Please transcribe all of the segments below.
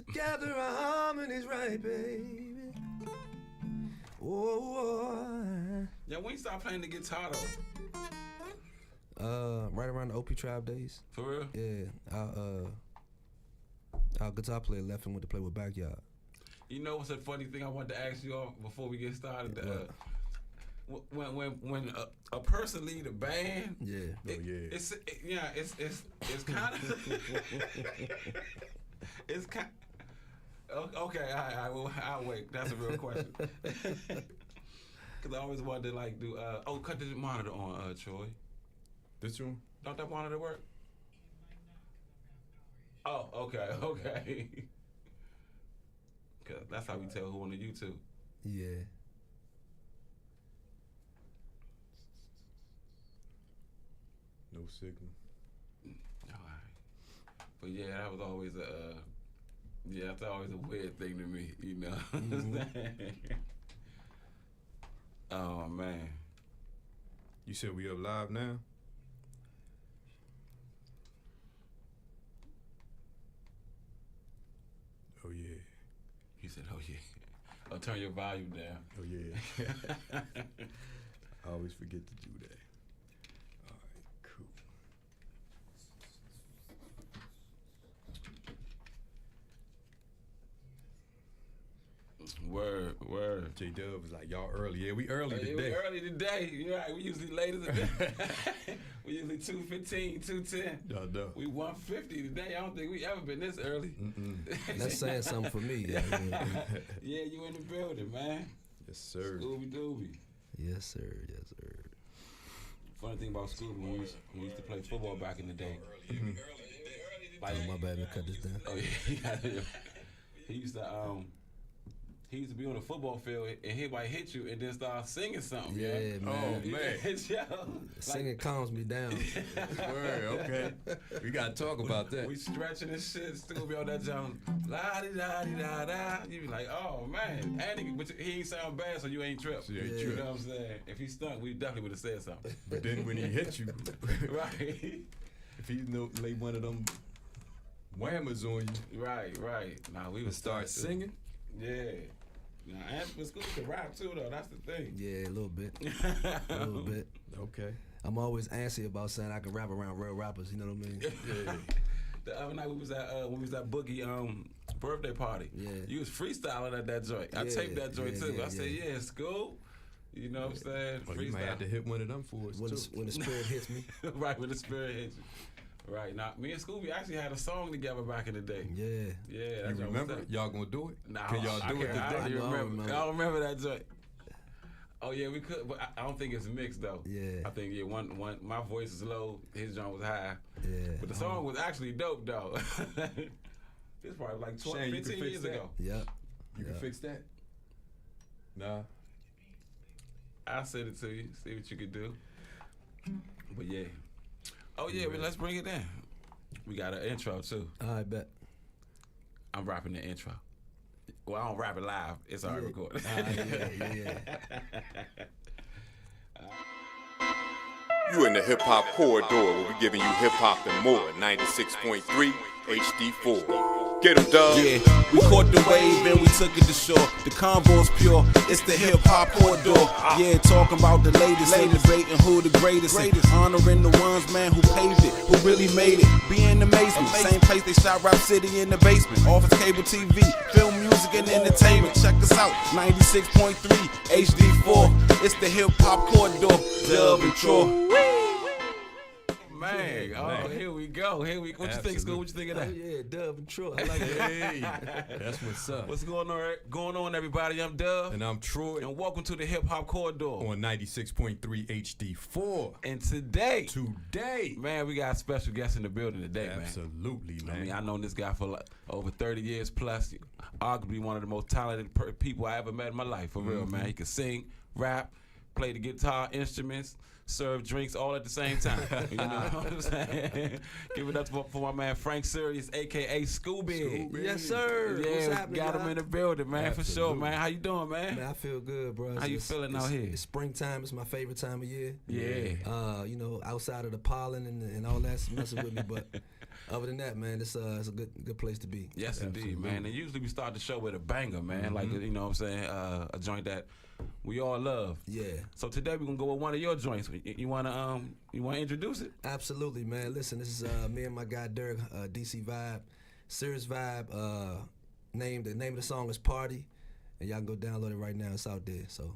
Together our harmony's right, baby. Oh. Yeah, when you start playing the guitar though? Right around the OP Tribe days. For real? Yeah. Our guitar player left and went to play with Backyard. You know what's a funny thing I wanted to ask you all before we get started? When a person leave a band, it's kind of it's kind. Okay, all right, well, I'll wait. That's a real question. Cause I always wanted to like do. Cut the monitor on, Troy. This room? Don't that monitor work? Oh, okay. Cause that's how we tell who on the YouTube. Yeah. No signal. All right. But yeah, that was always that's always a weird thing to me, you know. Mm-hmm. Oh man. You said we up live now? Oh yeah. He said, oh yeah. I'll turn your volume down. Oh yeah. I always forget to do that. All right, cool. Word. J-Dub was like, y'all early. Yeah, we early today. We early today. You're right. We usually late as a day. We usually 2:15, 2:10. No. We 1:50 today. I don't think we ever been this early. That's saying something for me. Yeah, you in the building, man. Yes, sir. Scooby Dooby. Yes, sir. Funny thing about Scooby, when we used to play football back in the day. Like, my bad, let me cut this down. Oh yeah. He used to be on the football field and he might hit you and then start singing something. Yeah, man. Oh man. Singing calms me down. Word, okay. We gotta talk about that. We stretching and shit, still be on that jump. La di da di da da. You be like, oh man. But he ain't sound bad, so you ain't tripped. So you ain't You tripped. know what I'm saying? If he stunk, we definitely would have said something. But then when he hit you, Right. if he lay one of them whammers on you, Right. Nah, we would start singing. Yeah. Now, Aspen School can rap too, though. That's the thing. Yeah, a little bit. Okay. I'm always antsy about saying I can rap around real rappers. You know what I mean? Yeah. The other night we was at Boogie birthday party. Yeah. You was freestyling at that joint. I taped that joint too. I said, yeah, School. You know what I'm saying? Well, you might have to hit one of them for us When the spirit hits me. Right, when the spirit hits you. Right. Now, me and Scooby actually had a song together back in the day. Yeah. Yeah. You remember? Y'all gonna do it? Nah, Can y'all do it today? I don't remember. remember. I don't remember that joint. Oh yeah, we could, but I don't think it's mixed though. Yeah. I think one my voice is low, his joint was high. Yeah. But the song was actually dope though. This probably like 20, 15 years ago. Yep. You can fix that? Nah. I'll send it to you, see what you can do. But yeah. Oh yeah, but let's bring it in. We got an intro too. I bet. I'm rapping the intro. Well, I don't rap it live. It's already recorded. Yeah. You in the hip hop corridor where we giving you hip hop and more. 96.3 HD4. Get 'em, Dub. Yeah, we caught the wave and we took it to shore. The convo's pure, it's the hip hop corridor. Yeah, talking about the latest, celebrating who the greatest. And honoring the ones, man, who paved it, who really made it. Be in the amazement, same place they shot Rap City in the basement. Office cable TV, film, music, and entertainment. Check us out, 96.3 HD4. It's the hip hop corridor. Dub and Troy. Man, here we go. What you think, School? What you think of that? Oh, yeah, Dub and Troy. I like that. Hey, that's what's up. What's going on, everybody? I'm Dub. And I'm Troy. And welcome to the Hip Hop Corridor. On 96.3 HD4. And today, man, we got a special guest in the building today, man. Absolutely, man. I mean, I've known this guy for like over 30 years plus. Arguably one of the most talented people I ever met in my life, for real, man. He can sing, rap, play the guitar, instruments, serve drinks all at the same time. You know what I'm saying? Give it up for my man Frank Sirius, a.k.a. Scooby. Yes, sir. Yeah, What's happening, got him y'all? in the building, man, for sure, Absolutely. man. How you doing, man? Man, I feel good, bro. How you feeling out here? It's springtime. It's my favorite time of year. Yeah. You know, outside of the pollen and all that's messing with me, but other than that, man, it's a good place to be. Yes, indeed, man. And usually we start the show with a banger, man. Like, you know what I'm saying? A joint that we all love. Yeah. So today we're gonna go with one of your joints. You wanna introduce it? Absolutely, man. Listen, this is me and my guy Dirk, DC Vibe, Serious Vibe. The name of the song is Party, and y'all can go download it right now. It's out there. So,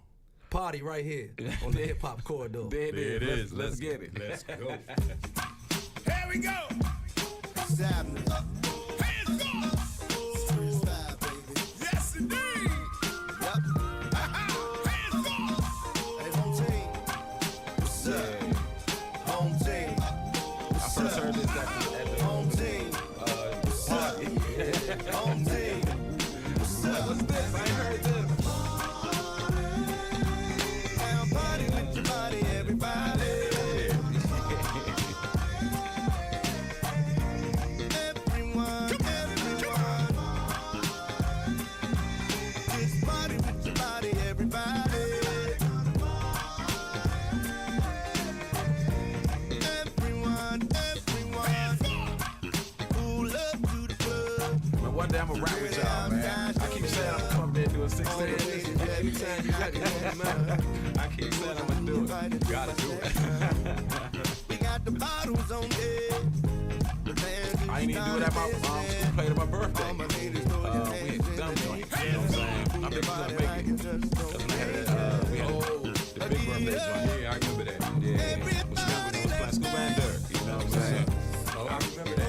Party right here on the Hip Hop Corridor. There it There it is. is. Let's get it. Let's go. Here we go. What's happening? Hands up. Serious vibe, baby. Yes, indeed. Yep. Hands up. Hey, home team. What's up? Home team. I first heard this at the Home team. What's up? Home team. What's up? What's this? I ain't heard this. Now party with your body, everybody. Everyone, just party with your body, everybody. Everyone, pull up to the club. Man, one day I'm gonna rap with y'all, man. I keep saying I'm gonna come up there and do a 16. Anytime you got it, man. I keep saying I'm gonna do it. Gotta do it. We got the bottles on deck. I ain't even do it at my school play at my birthday. We had dumb joint. You know what I'm saying? I think we're gonna make it. That's when I had that, we had the big birthday joint. Yeah, I remember that. Yeah. Was playing School Band Dirk. You know what I'm saying? Oh, I remember that.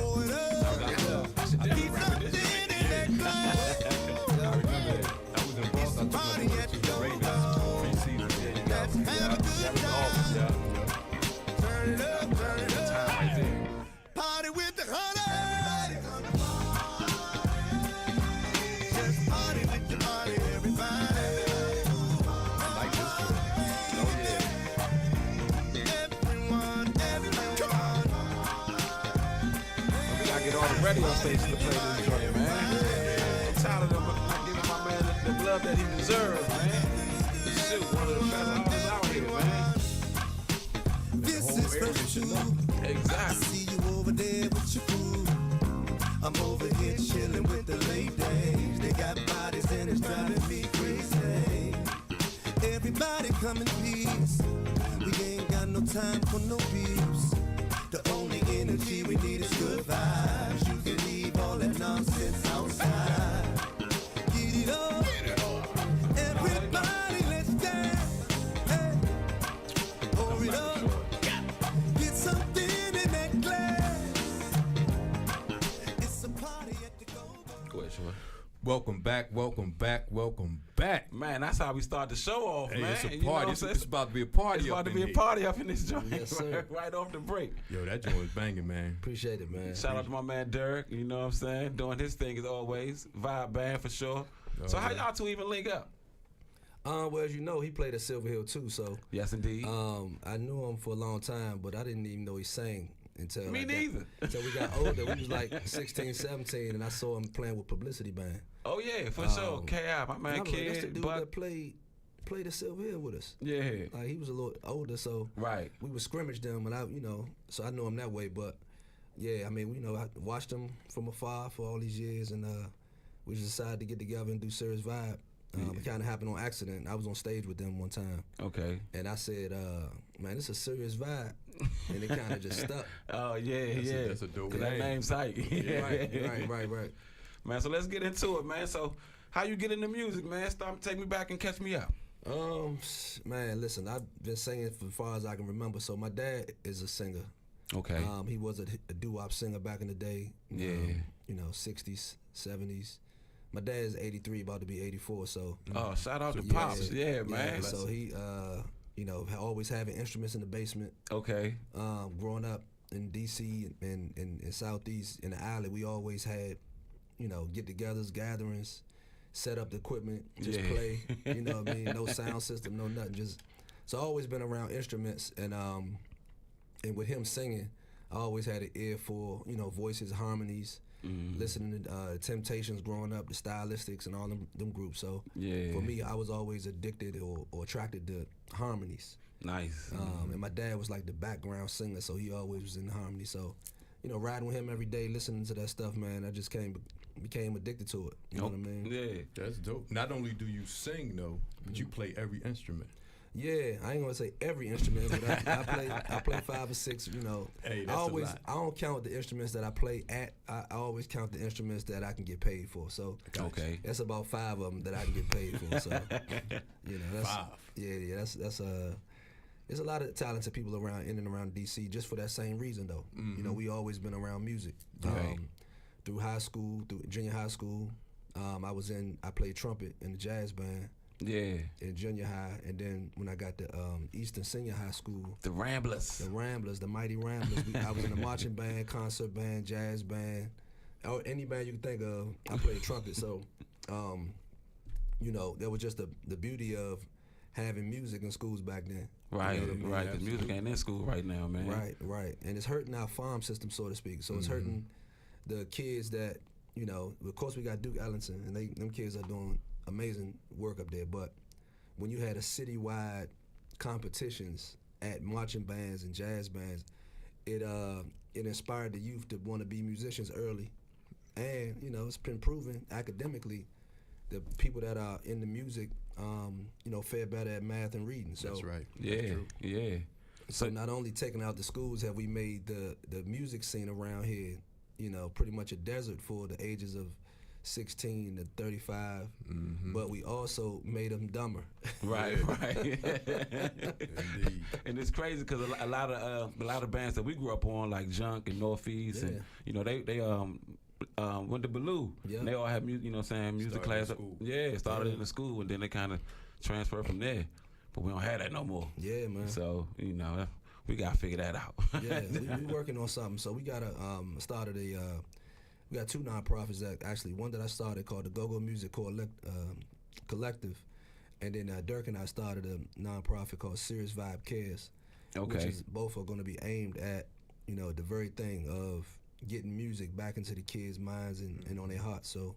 I should definitely rap with this. I remember that. I was in Boston. I took my to the Ravens preseason. That was awesome. Yeah. Turn it up, turn it up. Time right there. Party with the honey. Just party with your body, everybody. I like this one. Oh, yeah. Everyone. We gotta get all the radio stations to play this joint, man. I'm tired of them not giving my man the love that he deserves, man. Shoot, one of the best artists out here, man. This is first two. I Exactly. see you over there with your crew. I'm over here chilling with the ladies. They got bodies and it's driving me crazy. Everybody come in peace. We ain't got no time for no beefs. The only energy we need is good vibes. You can leave all that nonsense outside. Get it up. Everybody, let's dance. Hey, pour it up. Get something in that glass. It's a party at the go-go. Go ahead, Sean. Welcome back, welcome back, welcome back. Man, that's how we start the show off, Hey, man. it's a You know what party. I'm saying? It's about to be a party. It's about up to in be a here. party up in this joint. Yes, sir. Right off the break. Yo, that joint was banging, man. Appreciate it, man. Shout out to my man Dirk, you know what I'm saying? Doing his thing as always. Vibe band for sure. So how y'all two even link up? Well, as you know, he played at Silver Hill too, so Yes, indeed. I knew him for a long time, but I didn't even know he sang until Me I got- neither. Until we got older. We was like 16, 17, and I saw him playing with Publicity Band. Oh, yeah, for sure. K.I., my And man I was like, that's the Kid, dude Buck. that played at Silver Hill with us. Yeah, Like he was a little older, so right. we would scrimmage them, and so I know him that way. But yeah, I mean, I watched him from afar for all these years, and we just decided to get together and do Serious Vibe. It kind of happened on accident. I was on stage with them one time, Okay. and I said, "Man, this is a serious vibe," and it kind of just stuck. Oh, yeah, yeah. that's a dope 'Cause that name. name's tight. Right. Man, so let's get into it, man. So how you get into music, man? Take me back and catch me up. Man, listen, I've been singing for as far as I can remember. So my dad is a singer. Okay. He was a doo-wop singer back in the day. Yeah. 60s, 70s. My dad is 83, about to be 84. So Oh, shout out to yeah, Pops. Yeah, man. So he, always having instruments in the basement. Okay. Growing up in DC and in Southeast in the alley, we always had, get-togethers, gatherings, set up the equipment, just Yeah. play. You know what I mean? No sound system, no nothing, just So I always been around instruments, and with him singing, I always had an ear for voices, harmonies. Listening to Temptations growing up, the Stylistics, and all them groups. So for me, I was always addicted or attracted to harmonies. Nice. And my dad was like the background singer, so he always was in harmony. So, riding with him every day, listening to that stuff, man, I just became addicted to it. You know what I mean? Yeah. That's dope. Not only do you sing though, but you play every instrument. Yeah, I ain't gonna say every instrument, but I play 5 or 6. Hey, that's a lot. I don't count the instruments that I play at. I always count the instruments that I can get paid for. So Okay. that's about 5 of them that I can get paid for. So that's 5. Yeah, that's there's a lot of talented people around in and around DC just for that same reason though. We always been around music. Right. Through high school, through junior high school, I played trumpet in the jazz band. Yeah. In junior high, and then when I got to Eastern Senior High School, The Ramblers. the Mighty Ramblers, I was in a marching band, concert band, jazz band, or any band you can think of. I played trumpet, so there was just the beauty of having music in schools back then. Right, You know what I mean? right. Because music ain't in school right now, man. Right, and it's hurting our farm system, so to speak. So it's hurting the kids that Of course, we got Duke Ellington, and them kids are doing amazing work up there. But when you had a citywide competitions at marching bands and jazz bands, it inspired the youth to want to be musicians early, and it's been proven academically the people that are in the music, fare better at math and reading. So That's right. Yeah, yeah. So not only taking out the schools have we made the music scene around here, pretty much a desert for the ages of 16 to 35, but we also made them dumber. Right, right. Indeed. And it's crazy because a lot of bands that we grew up on, like Junk and Northeast, and they went to Ballou. Yeah. And they all had music, music Started class. in school. Yeah, started in the school, and then they kind of transferred from there. But we don't have that no more. Yeah, man. So we gotta figure that out. Yeah, we working on something. So we gotta started we got 2 nonprofits that actually, one that I started called the Go-Go Music Collective, and then Dirk and I started a nonprofit called Serious Vibe Cares. Okay. Which is both are going to be aimed at the very thing of getting music back into the kids' minds and on their hearts. So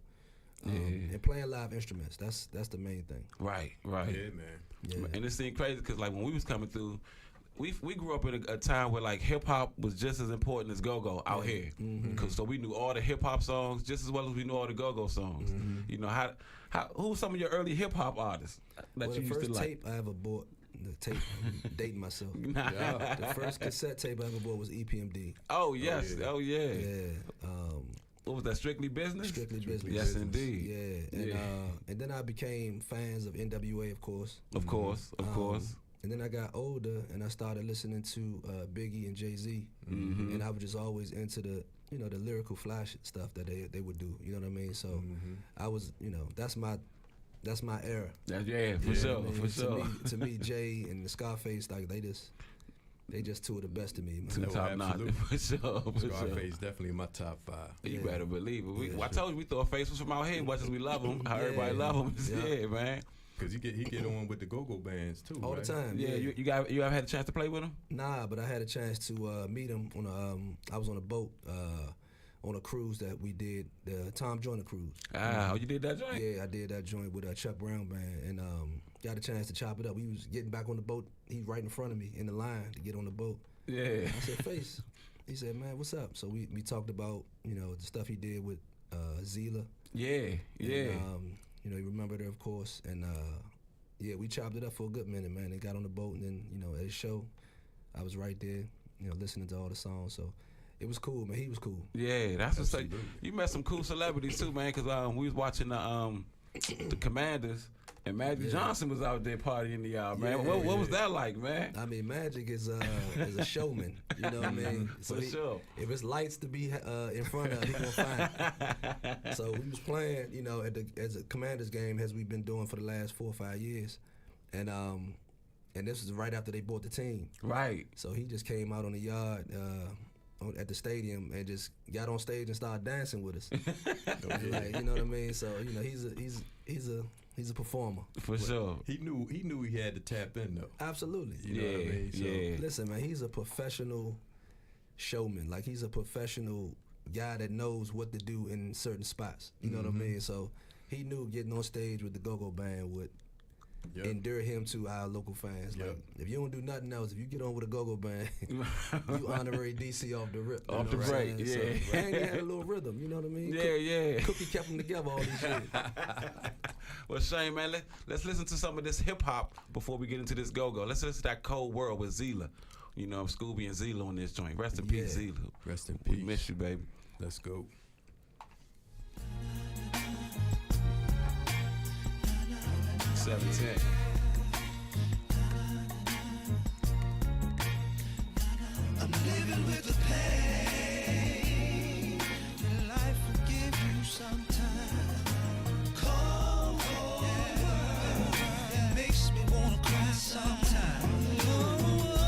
and playing live instruments. That's the main thing. Right, right. Yeah, man. Yeah. And it seemed crazy because like when we was coming through, we grew up in a time where like hip hop was just as important as go-go out here. Cause so we knew all the hip hop songs just as well as we knew all the go-go songs. Who were some of your early hip hop artists that Well, you the used first to like? tape I ever bought, I'm dating myself. The first cassette tape I ever bought was EPMD. Oh yes, oh yeah. Yeah. What was that? Strictly Business. Strictly Business. Yes, indeed. Yeah. And then I became fans of NWA, of course. Of course, of course. And then I got older and I started listening to Biggie and Jay-Z. And I was just always into the lyrical flash stuff that they would do. You know what I mean? So I was, that's my era. For sure, for sure. To me, Jay and the Scarface, like they just 2 of the best to me, man. Two top notch, absolutely. for sure, for sure. Scarface definitely in my top 5. You better believe it. I told you we thought Face was from out here, much as we love him. How everybody love him. Yeah, man. Cause he get on with the go-go bands too, All right? the time. Yeah, you ever had a chance to play with him? Nah, but I had a chance to meet him on I was on a boat on a cruise that we did, the Tom Joyner cruise. Oh, you did that joint? Yeah, I did that joint with Chuck Brown band, and got a chance to chop it up. He was getting back on the boat. He right in front of me in the line to get on the boat. Yeah. I said, Face. He said, man, what's up? So we talked about the stuff he did with Zila. Yeah, yeah. And, he remembered her, of course, and we chopped it up for a good minute, man. They got on the boat, and then at his show, I was right there, listening to all the songs. So it was cool, man. He was cool. Yeah, that's what's like. You met some cool celebrities too, man. Cause we was watching the Commanders, and Magic Johnson was out there partying the y'all, man. Yeah, what was that like, man? I mean, Magic is a showman. You know what I mean? So For sure. If it's lights to be in front of, he gonna find it. So we was playing, as a Commanders game, as we've been doing for the last 4 or 5 years, and this was right after they bought the team. Right. So he just came out on the yard at the stadium and just got on stage and started dancing with us. Like, you know what I mean? So he's He's a performer. For sure. He knew he had to tap in though. Absolutely. You know what I mean? So, yeah. Listen, man, he's a professional showman. Like, he's a professional guy that knows what to do in certain spots. You know what I mean? So he knew getting on stage with the Go-Go Band would endear him to our local fans. Like, if you don't do nothing else, if you get on with a Go-Go Band, you honorary DC off the rip. Off the break, yeah. So, and he had a little rhythm, you know what I mean? Yeah. Cookie kept them together all these years. Well, Shane, man, let's listen to some of this hip hop before we get into this go-go. Let's listen to that Cold World with Zila. You know, Scooby and Zila on this joint. Rest in peace, Zila. Rest in We peace. miss you, baby. Let's go. $710. I'm living with the pain. And life will give you some time. Cold world. It makes me wanna cry sometimes.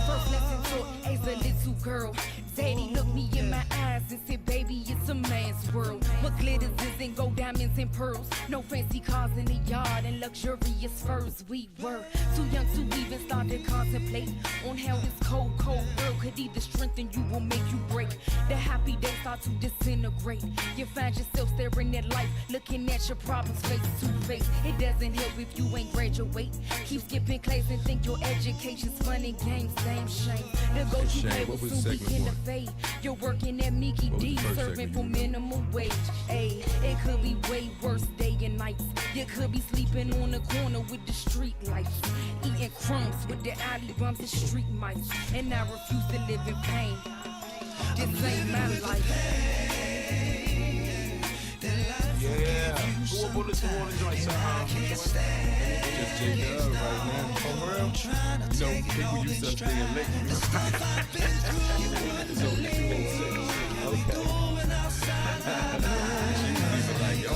First lesson taught as a little girl. Daddy looked me in my eyes and said, baby, it's a man's world. What glitters isn't gold, diamonds, and pearls. No fancy cars in the yard and luxurious furs. We were too young to even start to contemplate on how this cold, cold world could either strengthen you or make you break. The happy days start to disintegrate. You find yourself staring at life, looking at your problems face to face. It doesn't help if you ain't graduate. Keep skipping class and think your education's fun and games. Same shame. The go you play what will was soon be segment in the one? fade. You're working at Mickey What was D, the first serving segment for you remember? minimum wage. Ayy, it could be way worse day and nights. You could be sleeping on the corner with the street lights, eating crumbs with the alley bums and street mice. And I refuse to live in pain. This ain't my life. Yeah. Who up on this morning joint somehow? Just J-Dub right now. For real? You know, people used to stay in late. It's only 206. Okay. People like, yo,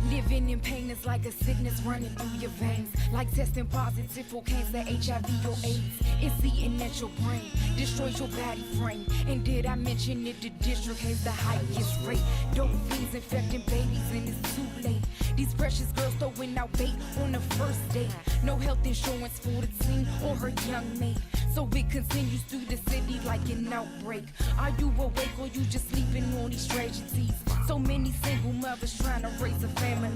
Living in pain is like a sickness running through your veins. Like testing positive for cancer, HIV or AIDS. It's eating at your brain, destroys your body frame. And did I mention that the district has the highest rate? Dope fiends infecting babies and it's too late. These precious girls throwing out bait on the first date. No health insurance for the teen or her young mate. So it continues through the city like an outbreak. Are you awake or you just sleeping on these tragedies? So many single mothers trying to raise a family.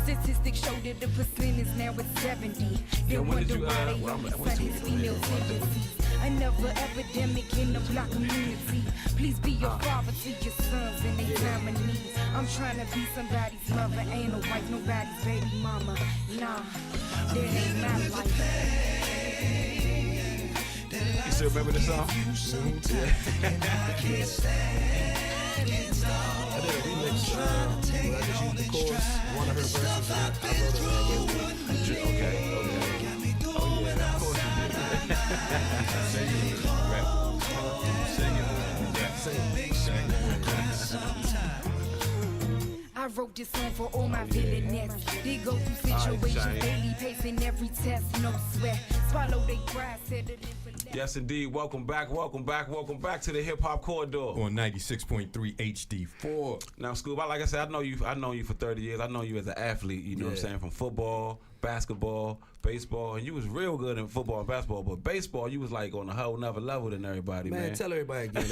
Statistics show that the percent is now at 70. They when did wonder you, why they when- only when- son his female tendencies. Another epidemic in the black community. Please be a father to your sons in their time of need. I'm trying to be somebody's mother, ain't no wife, nobody's baby mama. Nah, that ain't my life. You still remember the song? I did a remix where I just used the chorus, one of her verses, and I wrote it. Okay. Oh yeah, of course I wrote this song for all my villainess. They go through situations Shane. daily, pacing every test, no sweat. Swallow they pride, set it in for less. Yes, indeed. Welcome back to the Hip Hop Corridor. On 96.3 HD4. Now, Scoob, like I said, I've known you for 30 years. I know you as an athlete, you know what I'm saying, from football, basketball, baseball, and you was real good in football and basketball, but baseball, you was like on a whole nother level than everybody, man. Man, tell everybody again.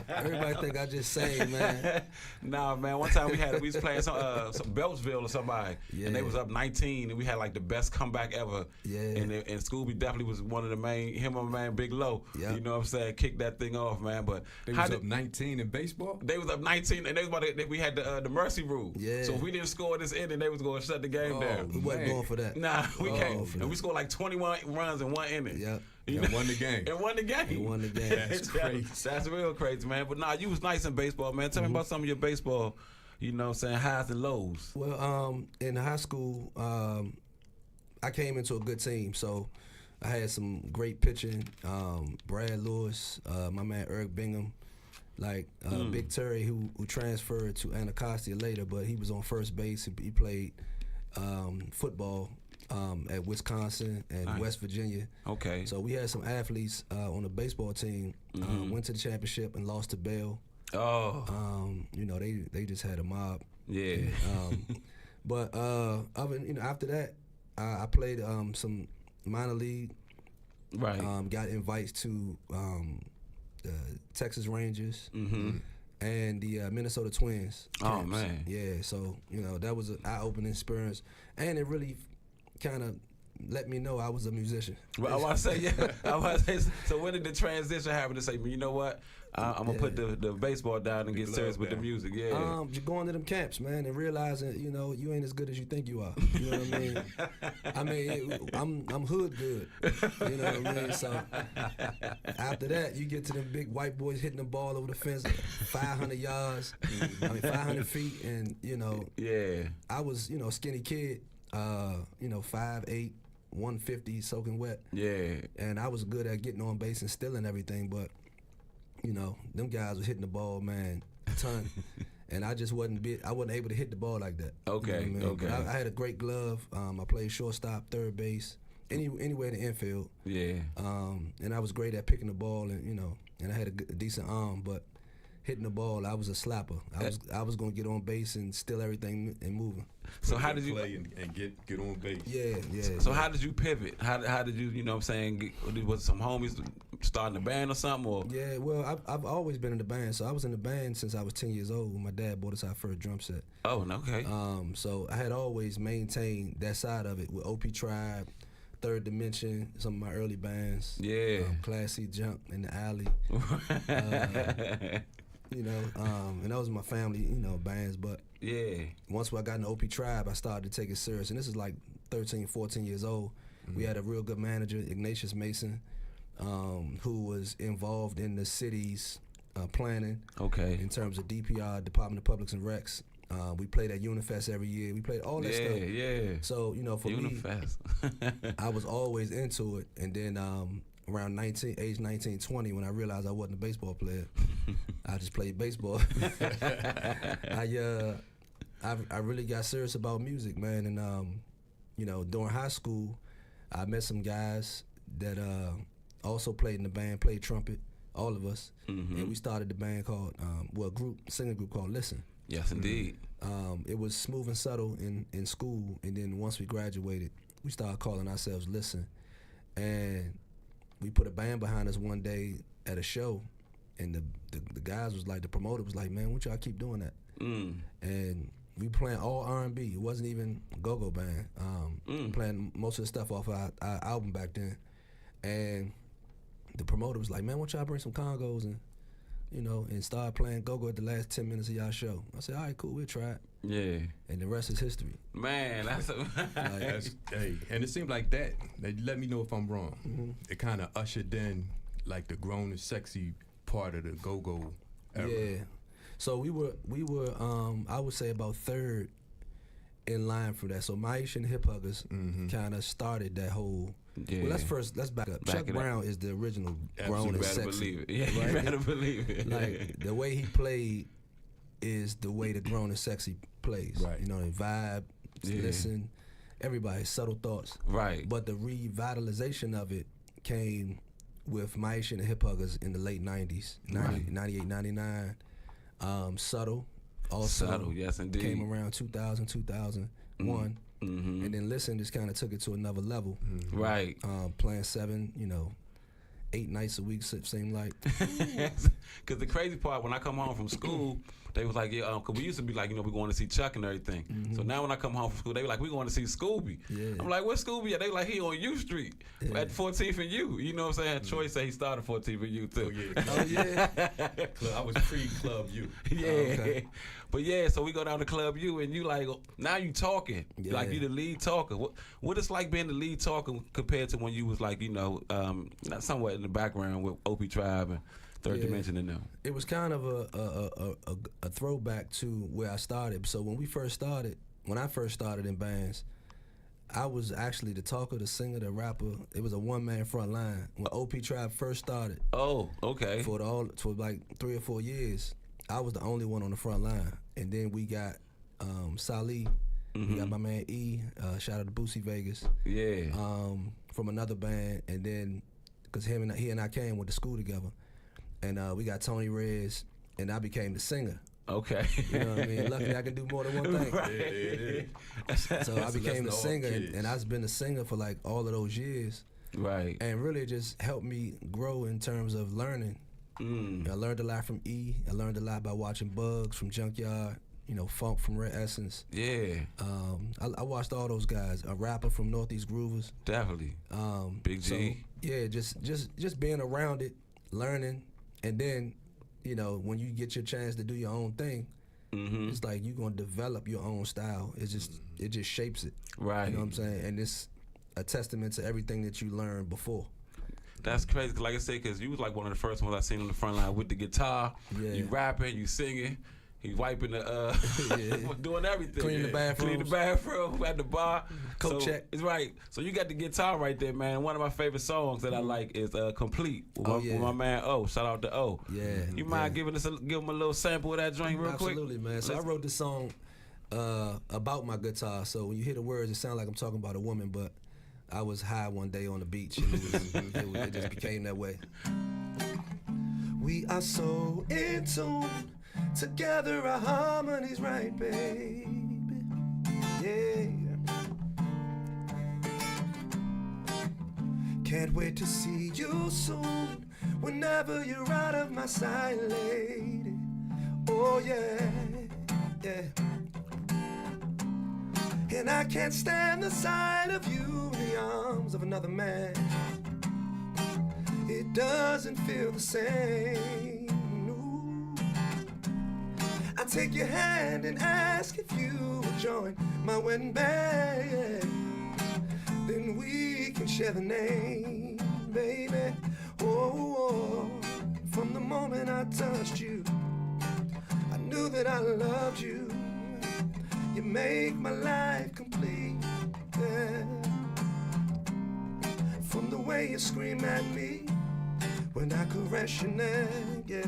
Everybody think I just sang, man. Nah, man, one time we was playing some Beltsville or somebody, and they Yeah. was up 19, and we had like the best comeback ever. Yeah. And Scooby definitely was one of the main, him and my man Big Low, Yep. you know what I'm saying, kicked that thing off, man. But They how was did- up 19 in baseball? They was up 19, and they was about to, we had the mercy rule. Yeah. So if we didn't score this inning, they was going to shut the game Oh, down. We wasn't going for that. Nah, we Oh, can't. for And that. we scored like 21 runs in one inning. Yep. You And know? won the game. And won the game. We won the game. That's crazy. That's real crazy, man. But nah, you was nice in baseball, man. Tell me about some of your baseball, you know what I'm saying, highs and lows. Well, in high school, I came into a good team, so I had some great pitching. Brad Lewis, my man Eric Bingham, like Big Terry, who transferred to Anacostia later, but he was on first base. He played football at Wisconsin and Nice. West Virginia. Okay. So we had some athletes on the baseball team. Went to the championship and lost to Bell. Oh. You know, they just had a mob. Yeah. But after that, I played some minor league. Right. Got invites to the Texas Rangers and the Minnesota Twins. Oh, camps. man. Yeah, so that was an eye-opening experience, and it really kind of let me know I was a musician. Well, I want to say, yeah. I want to say, so when did the transition happen to say, you know what? I'm gonna put the baseball down and get serious with the music. Yeah. Just going to them camps, man, and realizing, you ain't as good as you think you are. You know what I mean? I'm hood good. You know what I mean? So after that, you get to them big white boys hitting the ball over the fence, 500 yards, 500 feet, and Yeah. I was a skinny kid, 5'8", 150, soaking wet. Yeah. And I was good at getting on base and stealing everything, but them guys were hitting the ball, man, a ton. And I just wasn't able to hit the ball like that. Okay, You know what I mean? okay. But I had a great glove. I played shortstop, third base, anywhere in the infield. Yeah. And I was great at picking the ball, and I had a decent arm, but hitting the ball, I was a slapper. I was gonna get on base and steal everything and moving. So how did you play and get on base? Yeah. So how did you pivot? How did you, what I'm saying, was some homies starting a band or something? Or? Yeah, well, I've always been in the band. So I was in the band since I was 10 years old when my dad bought us our first drum set. Oh, okay. So I had always maintained that side of it with OP Tribe, Third Dimension, some of my early bands. Yeah. Class C Junk in the Alley. And those were my family, bands. But yeah, once I got in the OP Tribe, I started to take it serious. And this is like 13, 14 years old. We had a real good manager, Ignatius Mason, who was involved in the city's planning. Okay. In terms of DPR, Department of Publics and Recs. We played at Unifest every year. We played all that stuff. Yeah. So, for Unifest. me, I was always into it. And then around age 19, 20, when I realized I wasn't a baseball player, I just played baseball. I really got serious about music, man. And, during high school, I met some guys that also played in the band, played trumpet, all of us. And we started the band called, singing group called Listen. Yes, indeed. It was smooth and subtle in school, and then once we graduated, we started calling ourselves Listen. And we put a band behind us one day at a show, and the guys was like, the promoter was like, man, why don't y'all keep doing that? And we playing all R&B. It wasn't even a go-go band. Playing most of the stuff off our album back then. And the promoter was like, man, why don't y'all bring some congos and start playing go-go at the last 10 minutes of y'all show. I said, all right, cool, we'll try it. Yeah. And the rest is history. Man, that's Hey, and it seemed like that. Let me know if I'm wrong. It kind of ushered in like the grown and sexy part of the go-go era. Yeah. So we were I would say about third in line for that. So Maisha and Hip Huggers kind of started that whole. Yeah. Well, let's back up. Chuck Brown is the original grown and better sexy. believe it. Yeah, right? you better believe it. Like the way he played is the way the grown and sexy plays. Right. The vibe, listen, everybody, subtle thoughts. Right. But the revitalization of it came with Maisha and the Hip Huggers in the late 90s, 98, 99. Subtle also Subtle, yes indeed. came around 2000, 2001. And then Listen just kind of took it to another level. Right. Playing 8 nights a week, seemed like. Because the crazy part, when I come home from school, they was like, yeah, because we used to be like, we're going to see Chuck and everything. So now when I come home from school, they were like, we're going to see Scooby. Yeah. I'm like, where's Scooby at? They like, he on U Street at 14th and U. You know what I'm saying? Troy said he started 14th and U too. Oh yeah. I was pre-Club U. Yeah. Okay. But yeah, so we go down to Club U and you like, now you talking. Yeah. Like you the lead talker. What it's like being the lead talker compared to when you was like, somewhat in the background with OP Tribe and Third Dimension in them? It was kind of a throwback to where I started. So when I first started in bands, I was actually the talker, the singer, the rapper. It was a one-man front line. When OP Tribe first started, Oh, okay. for like 3 or 4 years, I was the only one on the front line. And then we got Salih, we got my man E, shout out to Boosie Vegas. Yeah. From another band, and then because he and I came went to school together, and we got Tony Rez, and I became the singer. Okay. You know what I mean? Luckily, I can do more than one thing. Right. So I became the singer, and I've been a singer for like all of those years. Right. And really just helped me grow in terms of learning. I learned a lot from E. I learned a lot by watching Bugs from Junkyard, you know, Funk from Red Essence. Yeah. I watched all those guys. A rapper from Northeast Groovers. Definitely. Big G. So, yeah, just being around it, learning, and then, you know, when you get your chance to do your own thing, it's like you're gonna develop your own style. It just shapes it. Right. You know what I'm saying? And it's a testament to everything that you learned before. That's crazy, 'cause like I said, because you was like one of the first ones I seen on the front line with the guitar. Yeah. You rapping, you singing, you wiping the, doing everything. Cleaning the bathroom. Cleaning the bathroom at the bar. Coat so, check. It's right. So you got the guitar right there, man. One of my favorite songs that I like is Complete with my man O. Shout out to O. Yeah. You mind give him a little sample of that joint real quick? Absolutely, man. So I wrote this song about my guitar. So when you hear the words, it sounds like I'm talking about a woman, but I was high one day on the beach, and it just became that way. We are so in tune, together our harmony's right, baby. Yeah. Can't wait to see you soon, whenever you're out of my sight, lady. Oh yeah, yeah. And I can't stand the sight of you in the arms of another man. It doesn't feel the same. No. I take your hand and ask if you will join my wedding band. Then we can share the name, baby. Oh, from the moment I touched you, I knew that I loved you. You make my life complete, yeah. From the way you scream at me when I caress your neck, yeah.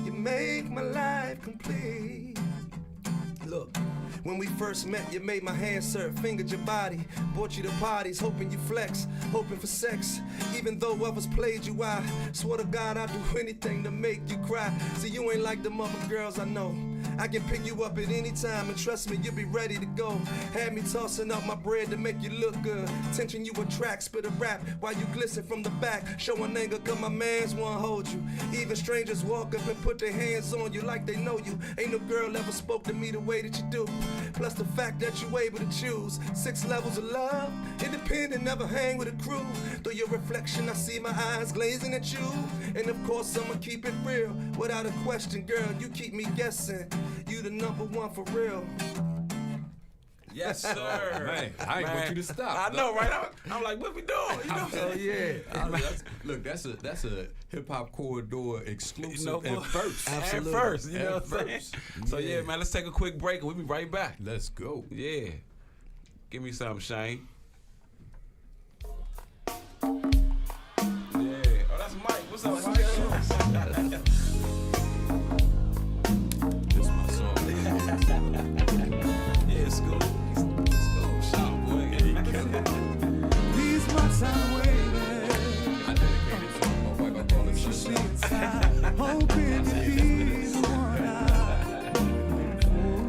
You make my life complete. Look, when we first met, you made my hands serve, fingered your body, brought you to parties, hoping you flex, hoping for sex. Even though others played you, I swear to God I'd do anything to make you cry. See, you ain't like them other girls I know. I can pick you up at any time, and trust me, you'll be ready to go. Had me tossing up my bread to make you look good. Tension you attract, spit a rap while you glisten from the back. Showing anger, cause my mans won't hold you. Even strangers walk up and put their hands on you like they know you. Ain't no girl ever spoke to me the way that you do. Plus the fact that you able to choose 6 levels of love. Independent, never hang with a crew. Through your reflection, I see my eyes glazing at you. And of course, I'ma keep it real. Without a question, girl, you keep me guessing. You the number one for real. Yes, sir. Man, I ain't want you to stop. I know, right? I'm like, what we doing? You know? Oh yeah. Look, that's a hip hop corridor exclusive You know, and first. Absolutely. At first, you know At what I'm saying? first. So yeah, man, let's take a quick break and we'll be right back. Let's go. Yeah. Give me some, Shane. Yeah. Oh, that's Mike. What's up, Mike? This my song. Yeah, school. School, shop, boy. These months I'm waiting, I dedicated to my wife. I call her Sunshine. hoping to be the one I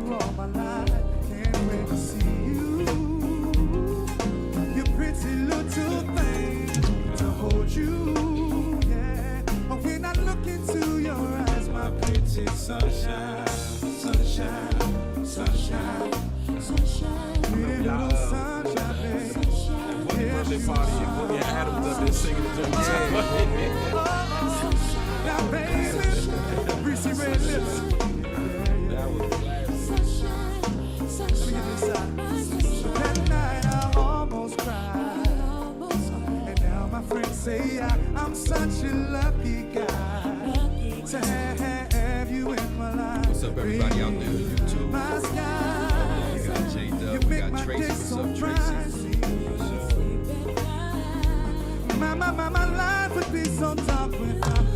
for all my life. Can't wait to see you. Your pretty little thing to hold you. Yeah. Oh, when I look into your eyes, my pretty sunshine, sunshine, sunshine, sunshine. Pretty little sunshine, baby. Yes, Birthday you party, are. and William Adams up there singing the joint. Now, baby, greasy red lips. That was Let me get this out. That night I almost cried. And now my friends say I'm such a lucky guy to have you in my life. What's up, everybody out there on YouTube? My sky, We got J you Dub, we make got my Tracy. day What's so up, bright. Tracy? My life would be so tough without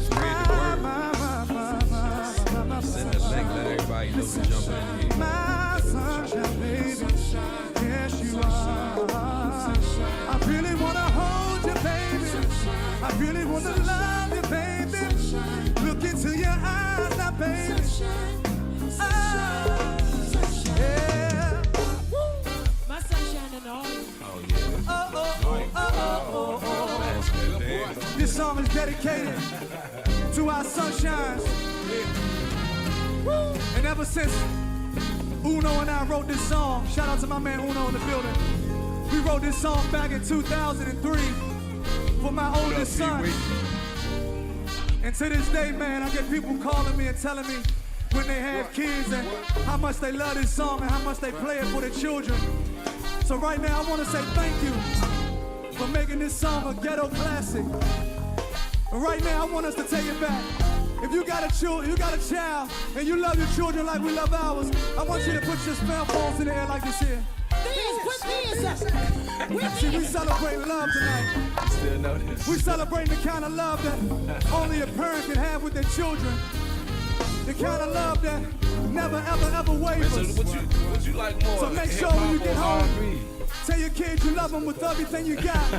Send the link, let everybody know to jump in here. my sunshine, baby. Yes, you are. I really wanna hold you, baby. I really wanna love you, baby. Look into your eyes now. sunshine, sunshine, sunshine. Yeah. My sunshine and all. Oh yeah. This song is dedicated to our sunshines. And ever since Uno and I wrote this song, shout out to my man Uno in the building. We wrote this song back in 2003 for my oldest son. And to this day, man, I get people calling me and telling me when they have kids and how much they love this song and how much they play it for their children. So right now, I want to say thank you for making this song a ghetto classic. And right now, I want us to take it back. If you got a child, and you love your children like we love ours, I want you to put your spell phones in the air like this here. See, we celebrate love tonight. Still know this. We celebrate the kind of love that only a parent can have with their children. The kind of love that never, ever, ever wavers. Man, so what you like more? So make sure hip-hop when you get or home, R&B? tell your kids you love them with everything you got.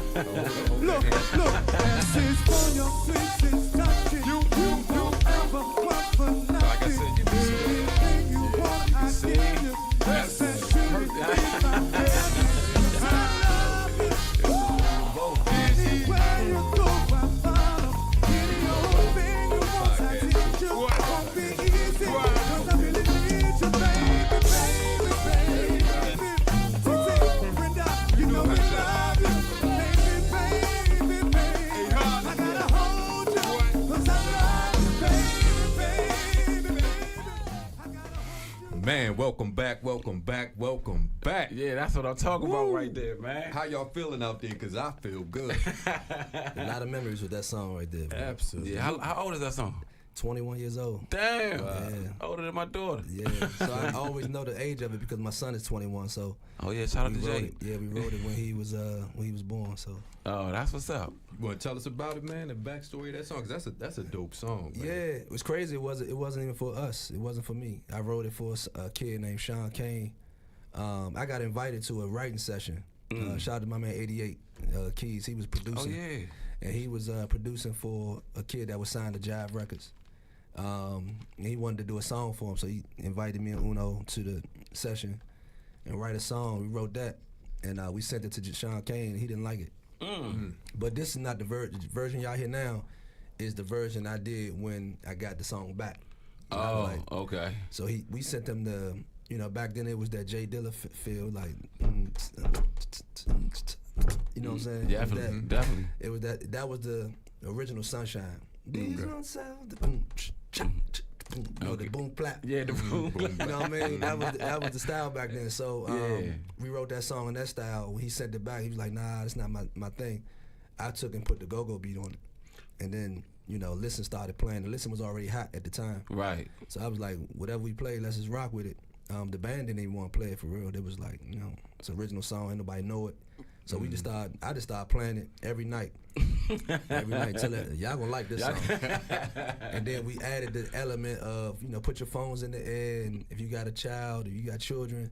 Look. This is for your senses touching. You don't ever want for nothing. Like I said, you can see. Anything you want, I give you. That's that shit in my head. I love you. Anywhere you go, I follow. Any old thing you want, I teach you. Won't be easy, 'cause I really need you, baby, baby, baby. Brenda, you know we love you. Baby, baby. I gotta hold you, 'cause I love you, baby, baby. I gotta hold you. Man, welcome back. Yeah, that's what I'm talking about right there, man. How y'all feeling out there? Because I feel good. A lot of memories with that song right there. Man. Absolutely. Yeah, how old is that song? 21 years old. Damn. Yeah. Older than my daughter. Yeah, so I always know the age of it because my son is 21. So Oh yeah, shout out to we wrote Jay. it. Yeah, we wrote it when he was born. So Oh, that's what's up. You want to tell us about it, man? The backstory of that song? 'Cause that's a dope song, man. yeah, it was crazy. It wasn't even for us. It wasn't for me. I wrote it for a kid named Sean Kane. I got invited to a writing session. Shout out to my man 88 Keys. He was producing. Oh yeah. And he was producing for a kid that was signed to Jive Records. And he wanted to do a song for him, so he invited me and Uno to the session and write a song. We wrote that, and we sent it to Sean Kane, and he didn't like it. But this is not the version y'all hear now. Is the version I did when I got the song back. And I was like, Okay. so we sent them the, back then it was that Jay Dilla feel, like, you know what I'm saying? Definitely, definitely. It was that was the original Sunshine. These don't sound the the boom clap. Yeah, the boom. You know what I mean? That was the style back then. So Yeah. we wrote that song in that style. When he sent it back, he was like, "Nah, that's not my thing." I took and put the go-go beat on it, and then Listen started playing. The Listen was already hot at the time. Right. So I was like, whatever we play, let's just rock with it. The band didn't even want to play it for real. They was like, it's an original song, ain't nobody know it. So I just started playing it every night. Every night till y'all gonna like this song. And then we added the element of, put your phones in the air, and if you got a child or you got children,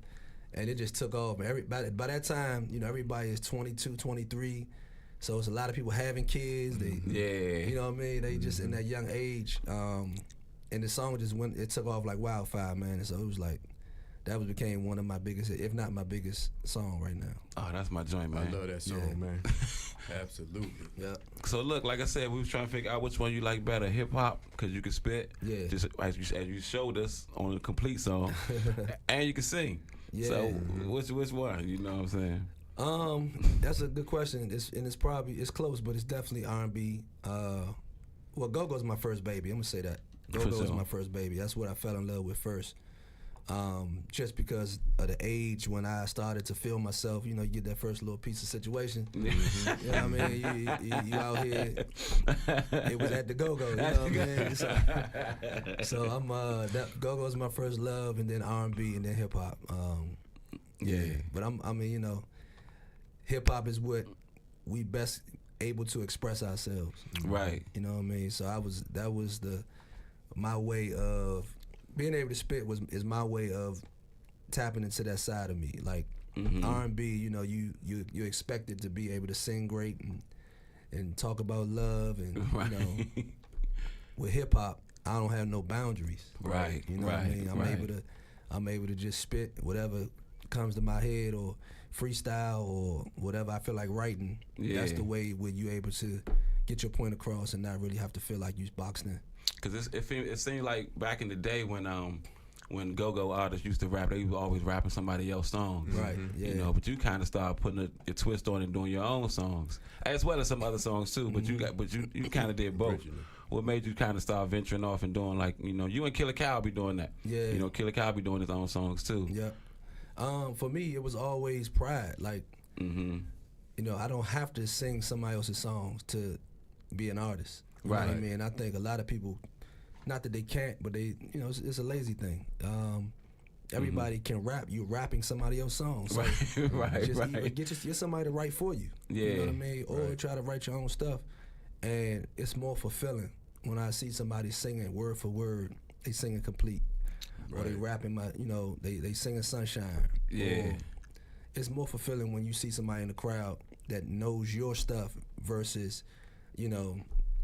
and it just took off. By that time, everybody is 22, 23. So it's a lot of people having kids. They, you know what I mean? They just in that young age. And the song just it took off like wildfire, man. And so it was like, became one of my biggest, if not my biggest song right now. Oh, that's my joint, man. I love that song, man. Absolutely. Yeah. So look, like I said, we was trying to figure out which one you like better, hip hop, because you can spit. Yeah. Just as you showed us on the complete song, and you can sing. Yeah. So which one? You know what I'm saying? That's a good question. It's close, but it's definitely R&B. Well, Go-Go's my first baby. I'm gonna say that. Go-Go is my first baby. That's what I fell in love with first. Just because of the age when I started to feel myself, you get that first little piece of situation. You know what I mean? You out here. It was at the Go-Go. You know what I mean? So I'm that Go-Go's my first love, and then R&B, and then hip hop. But hip hop is what we best able to express ourselves. Right. You know what I mean? So that was my way of being able to spit is my way of tapping into that side of me. Like R&B, you expected to be able to sing great and talk about love, and with hip hop, I don't have no boundaries. Right, You know what I mean? right. I'm able to just spit whatever comes to my head or freestyle or whatever I feel like writing. Yeah. That's the way where you able to get your point across and not really have to feel like you boxed in. Because it seemed like back in the day when go-go artists used to rap, they was always rapping somebody else's songs. Right, yeah. You know, but you kind of started putting your twist on and doing your own songs, as well as some other songs too. But you kind of did both. Originally. What made you kind of start venturing off and doing like, you know, you and Killer Cow be doing that. Yeah. You know, Killer Cow be doing his own songs too. Yeah. For me, it was always pride. Like, you know, I don't have to sing somebody else's songs to be an artist. You know what I Right. mean? I think a lot of people, not that they can't, but they, you know, it's a lazy thing. Everybody can rap. You're rapping somebody else's songs. So Right, just right. either get somebody to write for you. You Yeah. know what I mean? Or try to write your own stuff. And it's more fulfilling when I see somebody singing word for word. They singing complete. Or they rapping my, you know, they singing Sunshine. Yeah. Or it's more fulfilling when you see somebody in the crowd that knows your stuff versus, you know,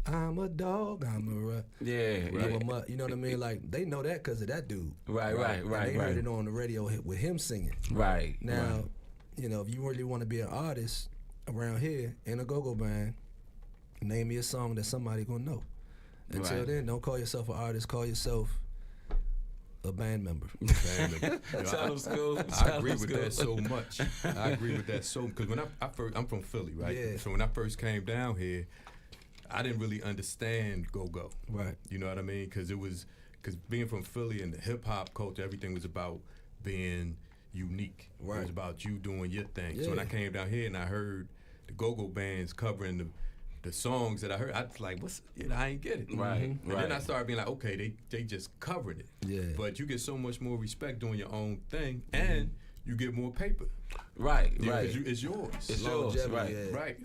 I'm a dog, I'm a rat. Yeah, I'm a mutt. You know what I mean? Like, they know that because of that dude. Right. And they heard it on the radio with him singing. Right. Now, you know, if you really want to be an artist around here in a go-go band, name me a song that somebody gonna know. Until then, don't call yourself an artist. Call yourself a band member. Tell them, school. I agree with that so much. I agree with that so because when I'm from Philly, right? Yeah. So when I first came down here, I didn't really understand go-go. Right. You know what I mean? Because being from Philly and the hip hop culture, everything was about being unique. Right. It was about you doing your thing. So when I Yeah. came down here and I heard the go-go bands covering the songs that I heard, I was like, I ain't get it. Right, And right. then I started being like, okay, they just covered it. Yeah. But you get so much more respect doing your own thing, and you get more paper. Right. It's yours. It's yours, Longevity, right. yeah. Right.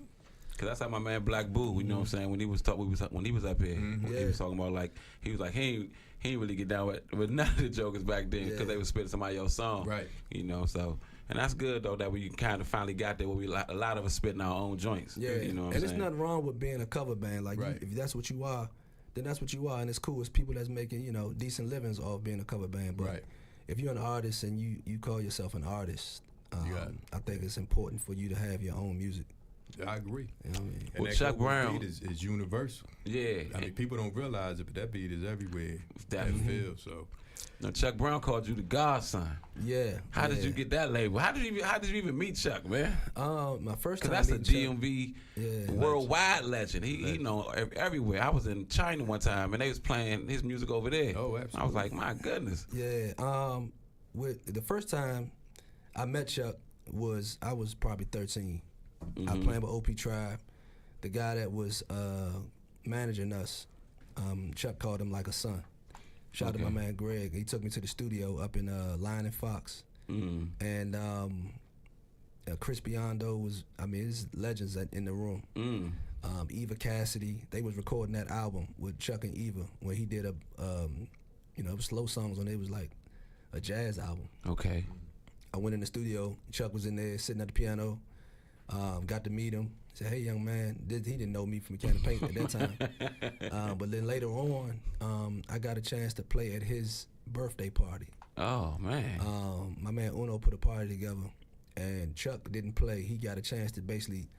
Cause that's how my man Black Boo, you know what I'm saying, when he was when he was up here, he was talking about like he was like he ain't really get down with none of the jokers back then because they was spitting somebody else's song, Right. You know, so and that's good though that we kind of finally got there where a lot of us spitting our own joints, Yeah, you know what and I'm there's saying? nothing wrong with being a cover band. Like, Right. if that's what you are, then that's what you are, and it's cool. It's people that's making, you know, decent livings off being a cover band. But Right. if you're an artist and you call yourself an artist, You got it. I think it's important for you to have your own music. I agree. You know what I mean? And Well, that Chuck go-go Brown- beat is universal. Yeah, I mean, people don't realize it, but that beat is everywhere. Definitely. That feel, so. now Chuck Brown called you the godson. Yeah. How did yeah. you get that label? How did you even meet Chuck, man? My first Cause time that's a meeting Chuck- DMV Yeah. worldwide legend. He know everywhere. I was in China one time and they was playing his music over there. Oh, I was absolutely. like, my goodness. Yeah. With the first time I met Chuck I was probably 13. I was playing with OP Tribe. The guy that was managing us, Chuck called him like a son. Shout out to my man Greg. He took me to the studio up in Lion and Fox. And Chris Biondo was, there's legends in the room. Eva Cassidy, they was recording that album with Chuck and Eva when he did it was slow songs on it. It was like a jazz album. Okay. I went in the studio. Chuck was in there sitting at the piano. Got to meet him. Said, "Hey, young man." He didn't know me from a can of paint at that time. But then later on, I got a chance to play at his birthday party. Oh man. My man Uno put a party together, and Chuck didn't play. He got a chance to basically,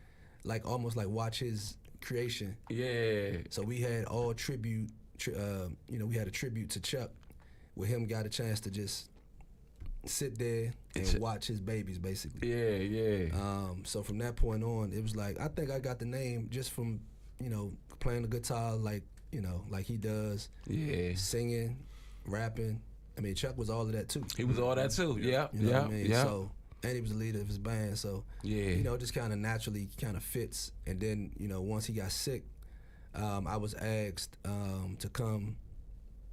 almost watch his creation. Yeah. So we had all tribute. We had a tribute to Chuck, where him got a chance to just sit there and watch his babies, basically. Yeah. So from that point on, it was like, I think I got the name just from, playing the guitar like he does. Yeah. Singing, rapping. Chuck was all of that too. He was all that too. Yeah. You know yeah. what I mean? Yeah. So, and he was the leader of his band. So, Yeah. it just kind of naturally kind of fits. And then, once he got sick, I was asked to come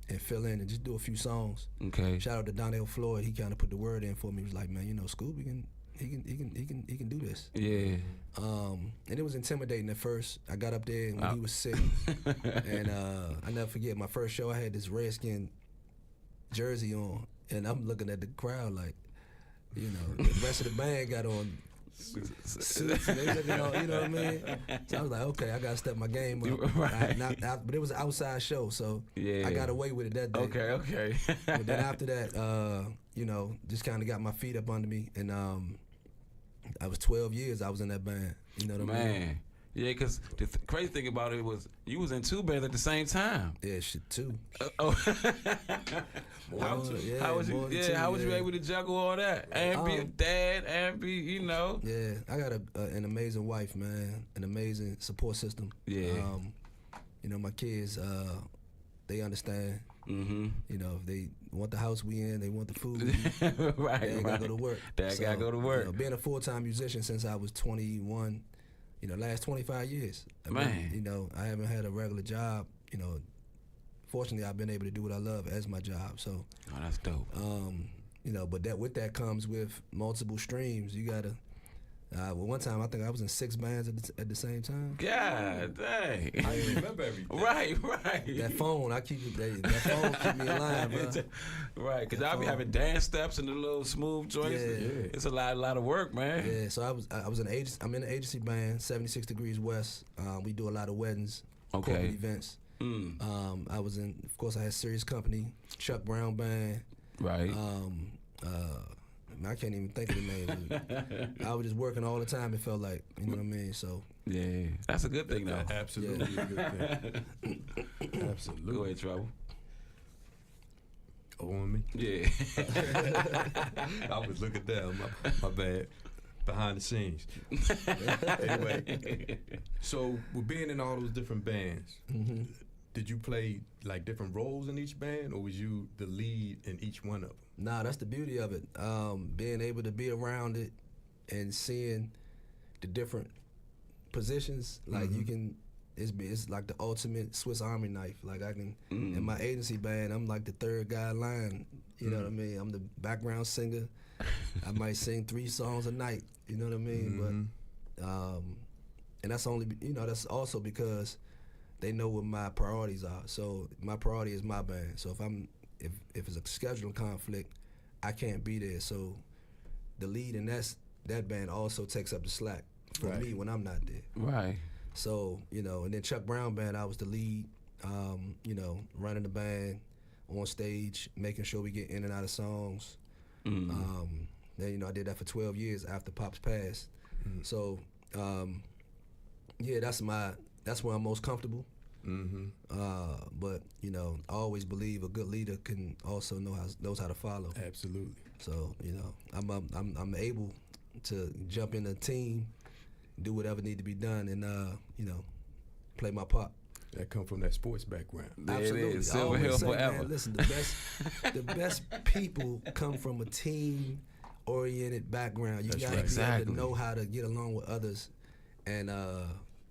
and fill in and just do a few songs. Okay. Shout out to Donnell Floyd. He kind of put the word in for me. He was like, man, Scooby he can do this. Yeah. And it was intimidating at first. I got up there when he was sick, and I never forget my first show. I had this Redskin jersey on, and I'm looking at the crowd like, the rest of the band got on suits. And they looking all, you know what I mean? So I was like, okay, I gotta step my game up. Right. But it was an outside show, so Yeah. I got away with it that day. Okay. But then after that, you know, just kind of got my feet up under me, and I was 12 years I was in that band. You know what I mean? Man. Yeah, because the crazy thing about it was you was in 2 bands at the same time. Yeah, shit too. How More was than you two, able to juggle all that and be a dad and be, you know? Yeah, I got an amazing wife, man, an amazing support system. Yeah. You know, my kids, they understand. Mm-hmm. You know, if they want the house we in, they want the food. Right. They gotta go to work. Dad gotta go to work. You know, being a full-time musician since I was 21, you know, last 25 years. Man. You know, I haven't had a regular job. You know, fortunately, I've been able to do what I love as my job. So, Oh, that's dope. you know, but with that comes with multiple streams. You gotta. Well, one time I think I was in 6 bands at the same time. God dang. I didn't remember everything. Right. That phone, that phone keep me alive, bro. Right, because I'll be having dance steps and the little smooth joints. Yeah. It's a lot of work, man. Yeah, so I was in I'm in an agency band, 76 Degrees West. We do a lot of weddings, corporate events. I was in, of course, I had Serious Company, Chuck Brown Band. Right. I can't even think of the name. I was just working all the time. It felt like, you know what I mean. So Yeah, that's a good thing, though. Absolutely a good thing. Absolutely. Go ahead, Trouble. Oh, on me? Yeah. I was looking down. My bad. Behind the scenes. Anyway, so with being in all those different bands, did you play like different roles in each band, or was you the lead in each one of them? Nah, that's the beauty of it. Being able to be around it and seeing the different positions, like you can. It's like the ultimate Swiss Army knife. Like I can, in my agency band, I'm like the third guy in line. You know what I mean? I'm the background singer. I might sing 3 songs a night. You know what I mean? But and that's only, you know, that's also because they know what my priorities are. So my priority is my band. So if it's a scheduling conflict, I can't be there. So the lead in that band also takes up the slack for me when I'm not there. Right. So, you know, and then Chuck Brown Band, I was the lead, you know, running the band on stage, making sure we get in and out of songs. Then, you know, I did that for 12 years after Pop's passed. So, yeah, that's where I'm most comfortable. But, you know, I always believe a good leader can also knows how to follow. Absolutely. So, you know, I'm able to jump in a team, do whatever need to be done, and you know, play my part. That come from that sports background. There Absolutely. it is. I Silver always Hill say, forever. man, listen, the best people come from a team-oriented background. You gotta be able to know how to get along with others, and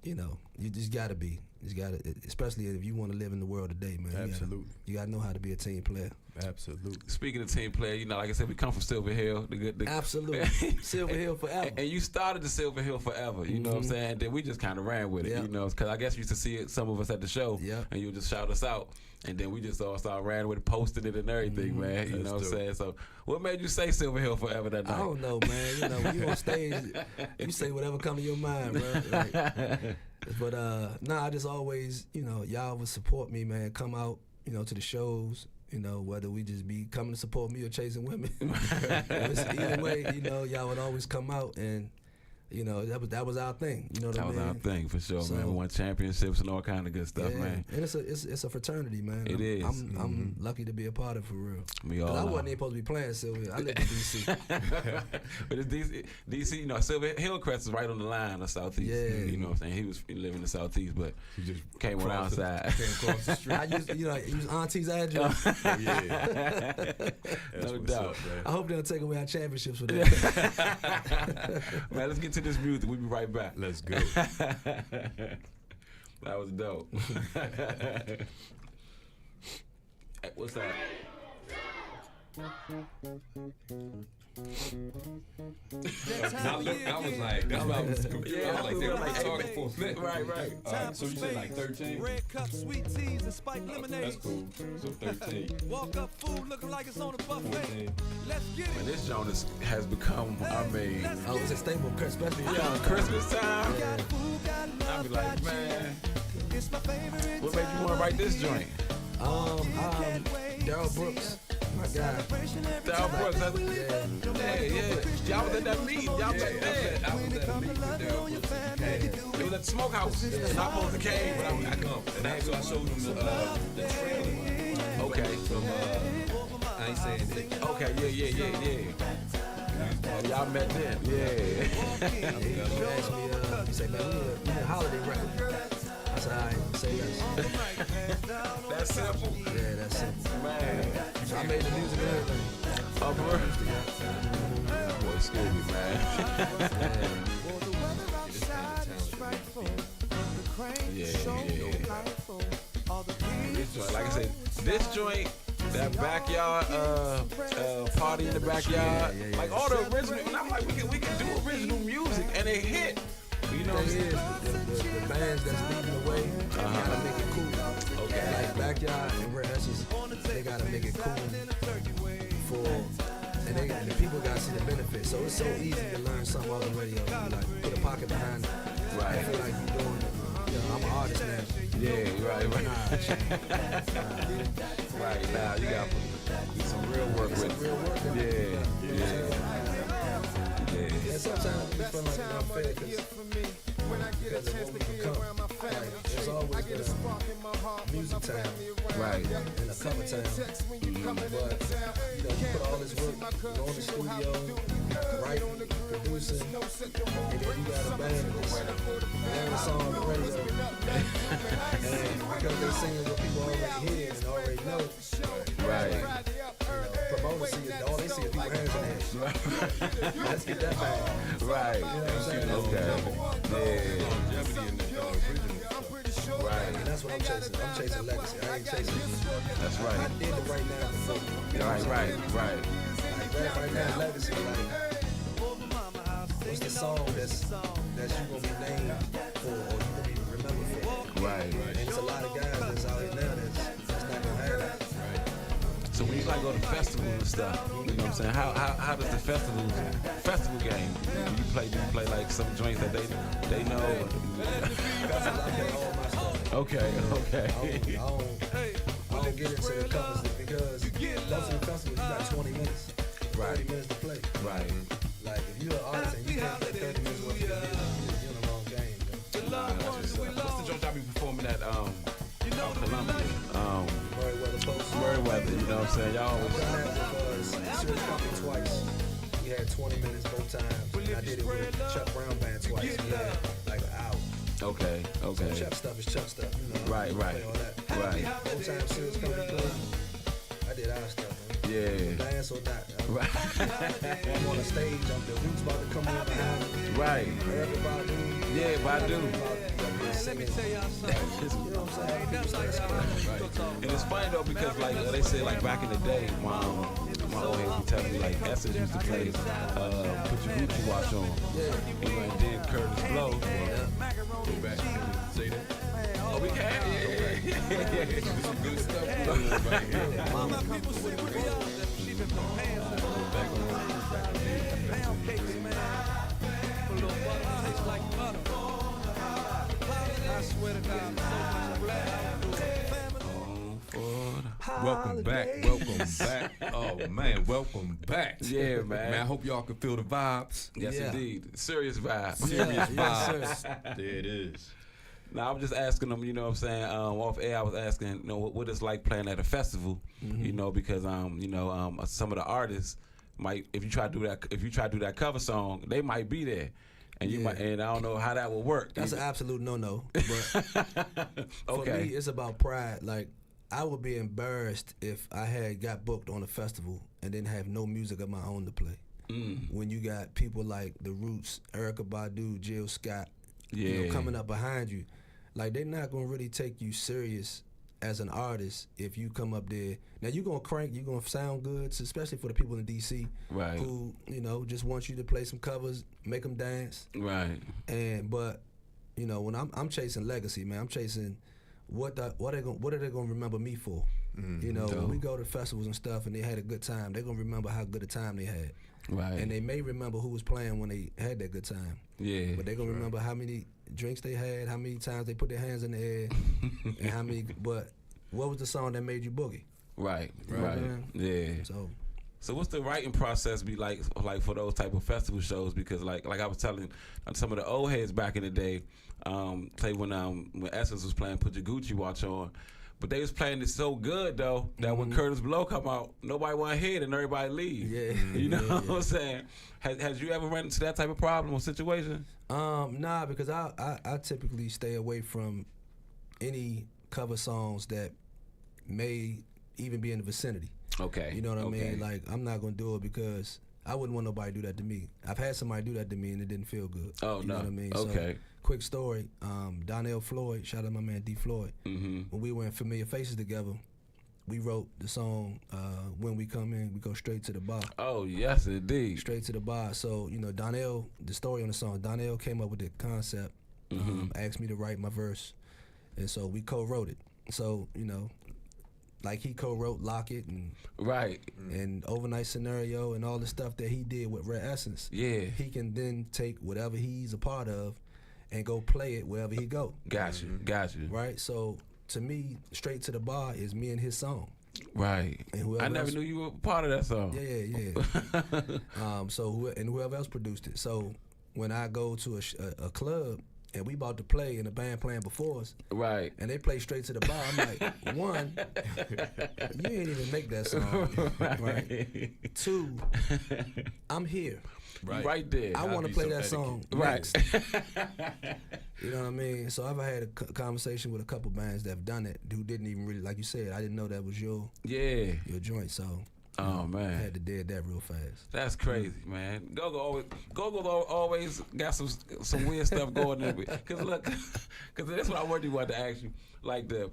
you know, you just gotta be. You gotta, especially if you want to live in the world today, man. Absolutely. You gotta know how to be a team player. Absolutely. Speaking of team player, you know, like I said, we come from Silver Hill. Absolutely. Silver Hill forever. And you started the Silver Hill forever, you know what I'm saying? Then we just kind of ran with it, you know, because I guess you used to see it, some of us at the show, and you would just shout us out. And then we just all started ran with it, posted it and everything, man. You know what I'm saying? So what made you say Silver Hill forever that night? I don't know, man. You know, when you on stage, you say whatever come to your mind, bro. Like, but I just always, you know, y'all would support me, man. Come out, you know, to the shows. You know, whether we just be coming to support me or chasing women. Either way, you know, y'all would always come out, and you know, that was our thing. You know what I mean? That was our thing for sure, So, man. We won championships and all kind of good stuff, man. And it's a fraternity, man. It is. I'm lucky to be a part of it, for real. We all I are. wasn't even supposed to be playing Silver. I lived in DC. But it's DC, you know, Silver Hillcrest is right on the line of Southeast. Yeah. You know what I'm saying? He living in the Southeast, but You just came on crossed outside. Came across the street. I use Auntie's address. Yeah. That's No what's doubt. up, man. I hope they don't take away our championships for that. Man, let's get to this music. We'll be right back. Let's go. That was dope. Hey, what's that? I was like, that's why I was confused. I was like, they were like talking for a minute. Right. So you said like 13? Red cup, sweet teas, and spiked lemonade. That's cool. So 13. Walk up, food looking like it's on a buffet. 14. Let's get And it. this Jonas has become, I mean, Oh, it's a staple, especially yeah, Christmas time. Got food, got I love, be like, got man, you. It's my favorite what made you want to write this joint? Daryl Brooks, my guy. Down Brooks, that's, yeah. Y'all was at that meeting. Y'all was at that. I was at a meeting with Daryl Brooks. It was at the smokehouse. Not supposed to came, but I come. And after I showed him the trailer Okay. from, I ain't saying it. Okay, yeah. Y'all met then. Yeah. He asked me, he said, man, we need a holiday record. I said, all right, say less. That's simple. Yeah, that's it. Man. So I made the music and everything. Upper. Boy, Scooby, man. Yeah. This joint, like I said, this joint, that backyard party in the backyard, like all the original. And I'm like, we can do original music, and it hit. You know what I'm Thing saying? is, the bands that's leading the way, they gotta make it cool. Okay. Like Backyard and Rare Essence, they gotta make it cool and the people gotta see the benefit. So it's so easy to learn something on the radio. Like put a pocket behind it. Right. I feel like you're doing it. You know, I'm an artist now. Yeah, right. Right now, you got some real work with it. Real work. Yeah. And sometimes we feel like I'm fair because of what we become. Like, there's always been a music time Right. and a cover time. But, you put all this work, go in the studio, writing, producing, and then you got a band that's playing a song on the radio. And because they're singing what people already hear and already know, Right. promoters see it, all they see is people hands in their head. Let's get that back. Right. You know what I'm saying? Okay. Longevity in the original. Right. And that's what I'm chasing. I'm chasing legacy. I ain't chasing. That's I right. did it right now before. You know what I'm Right. saying? Right. Right now, legacy. Like, what's the song that you gonna be named for, or you gonna be remembered for? Right. And it's a lot of guys that's out here now that's not gonna have that. So when you like go to festivals and stuff, you know what I'm saying? How does the festival game? Do you play like some joints that they know? That's I play all my stuff. Okay. I don't get into the covers because most of the festivals you got 20 minutes, 30 minutes to play. Right. Like if you're an artist and you can't play 30 minutes worth of music, you're in the wrong game. What's the joint y'all be performing at Columbia? Murray-Weather Post. Murray-Weather, you know what I'm saying? Y'all always. I've done that with Serious Company twice. We had 20 minutes both times. And I did it with Chuck Brown Band twice. We had like an hour. Okay. Chuck stuff is Chuck stuff, you know. Right. Play all that. Right. Both times Serious Company played, I did our stuff, man. Yeah. Dance or not. Right. I'm on the stage, the roots about to come on behind me. Right. Everybody. Yeah, Badu. Let me tell y'all something. You know what I'm saying? People start screaming. Right. And it's funny though because like they say like back in the day, my old heads be telling me like Essence used to play Put Your Gucci Watch On. You know, and then Curtis Blow. Go back and say that. Oh, we can? Yeah. Some good stuff. Right. Mama, people say we old. She been put pants on. Back on. Pound cakes, man. Put a little butter, tastes like butter. I swear to God, I'm so much glad. Welcome back. Oh man, welcome back. Yeah, man. I hope y'all can feel the vibes. Yes, Yeah. indeed. Serious vibe. Yes, sir. There it is. Now I'm just asking them, you know what I'm saying, off air I was asking, you know, what it's like playing at a festival, you know, because some of the artists might if you try to do that cover song, they might be there. And you might, and I don't know how that will work. That's an absolute no-no. But for Okay. me, it's about pride. Like, I would be embarrassed if I had got booked on a festival and didn't have no music of my own to play. When you got people like The Roots, Erykah Badu, Jill Scott, you know, coming up behind you, like they're not gonna really take you serious as an artist, if you come up there, now you're gonna sound good, especially for the people in DC, Right. who just want you to play some covers, make them dance, Right. but when I'm chasing legacy, man, I'm chasing what are they gonna remember me for? When we go to festivals and stuff and they had a good time, they're gonna remember how good a time they had. Right. And they may remember who was playing when they had that good time. Yeah. But they're gonna remember how many drinks they had, how many times they put their hands in the air, and how many. But what was the song that made you boogie? Right. Right. Yeah. So what's the writing process be like for those type of festival shows? Because like I was telling some of the old heads back in the day, say when Essence was playing Put Your Gucci Watch On, but they was playing it so good though that when Curtis Blow come out, nobody want to hear it and everybody leave. Yeah. You know what I'm saying? Has you ever run into that type of problem or situation? Nah, because I typically stay away from any cover songs that may even be in the vicinity. Okay. You know what I mean? Like, I'm not gonna do it because I wouldn't want nobody to do that to me. I've had somebody do that to me and it didn't feel good. Oh, you know what I mean? Okay. So, quick story. Donnell Floyd, shout out my man D Floyd. When we were in Familiar Faces together, we wrote the song When We Come In, We Go Straight to the Bar. Oh, yes, indeed. Straight to the bar. So, Donnell, the story on the song, Donnell came up with the concept, asked me to write my verse, and so we co-wrote it. So, like he co-wrote Lock It and and Overnight Scenario and all the stuff that he did with Red Essence. Yeah. He can then take whatever he's a part of and go play it wherever he go. Got you. Right? So to me, Straight to the Bar is me and his song. Right. And I never knew you were part of that song. Yeah. Whoever else produced it. So when I go to a club and we about to play and the band playing before us, right, and they play Straight to the Bar, I'm like, one, you ain't even make that song, right? Two, I'm here. Right there. I want to play that song next. You know what I mean? So I've had a conversation with a couple bands that have done it who didn't even really, like you said, I didn't know that was your joint, so man, I had to dead that real fast. That's crazy, man. Go-Go always got some weird stuff going there. Cause look, cause that's what I wanted to ask you, like the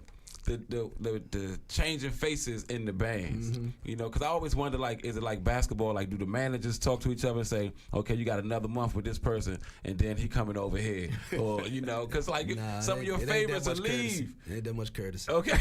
changing faces in the bands, because I always wonder, like, is it like basketball? Like, do the managers talk to each other and say, okay, you got another month with this person, and then he coming over here, or because like some of your favorites will leave. It ain't that much courtesy. Okay.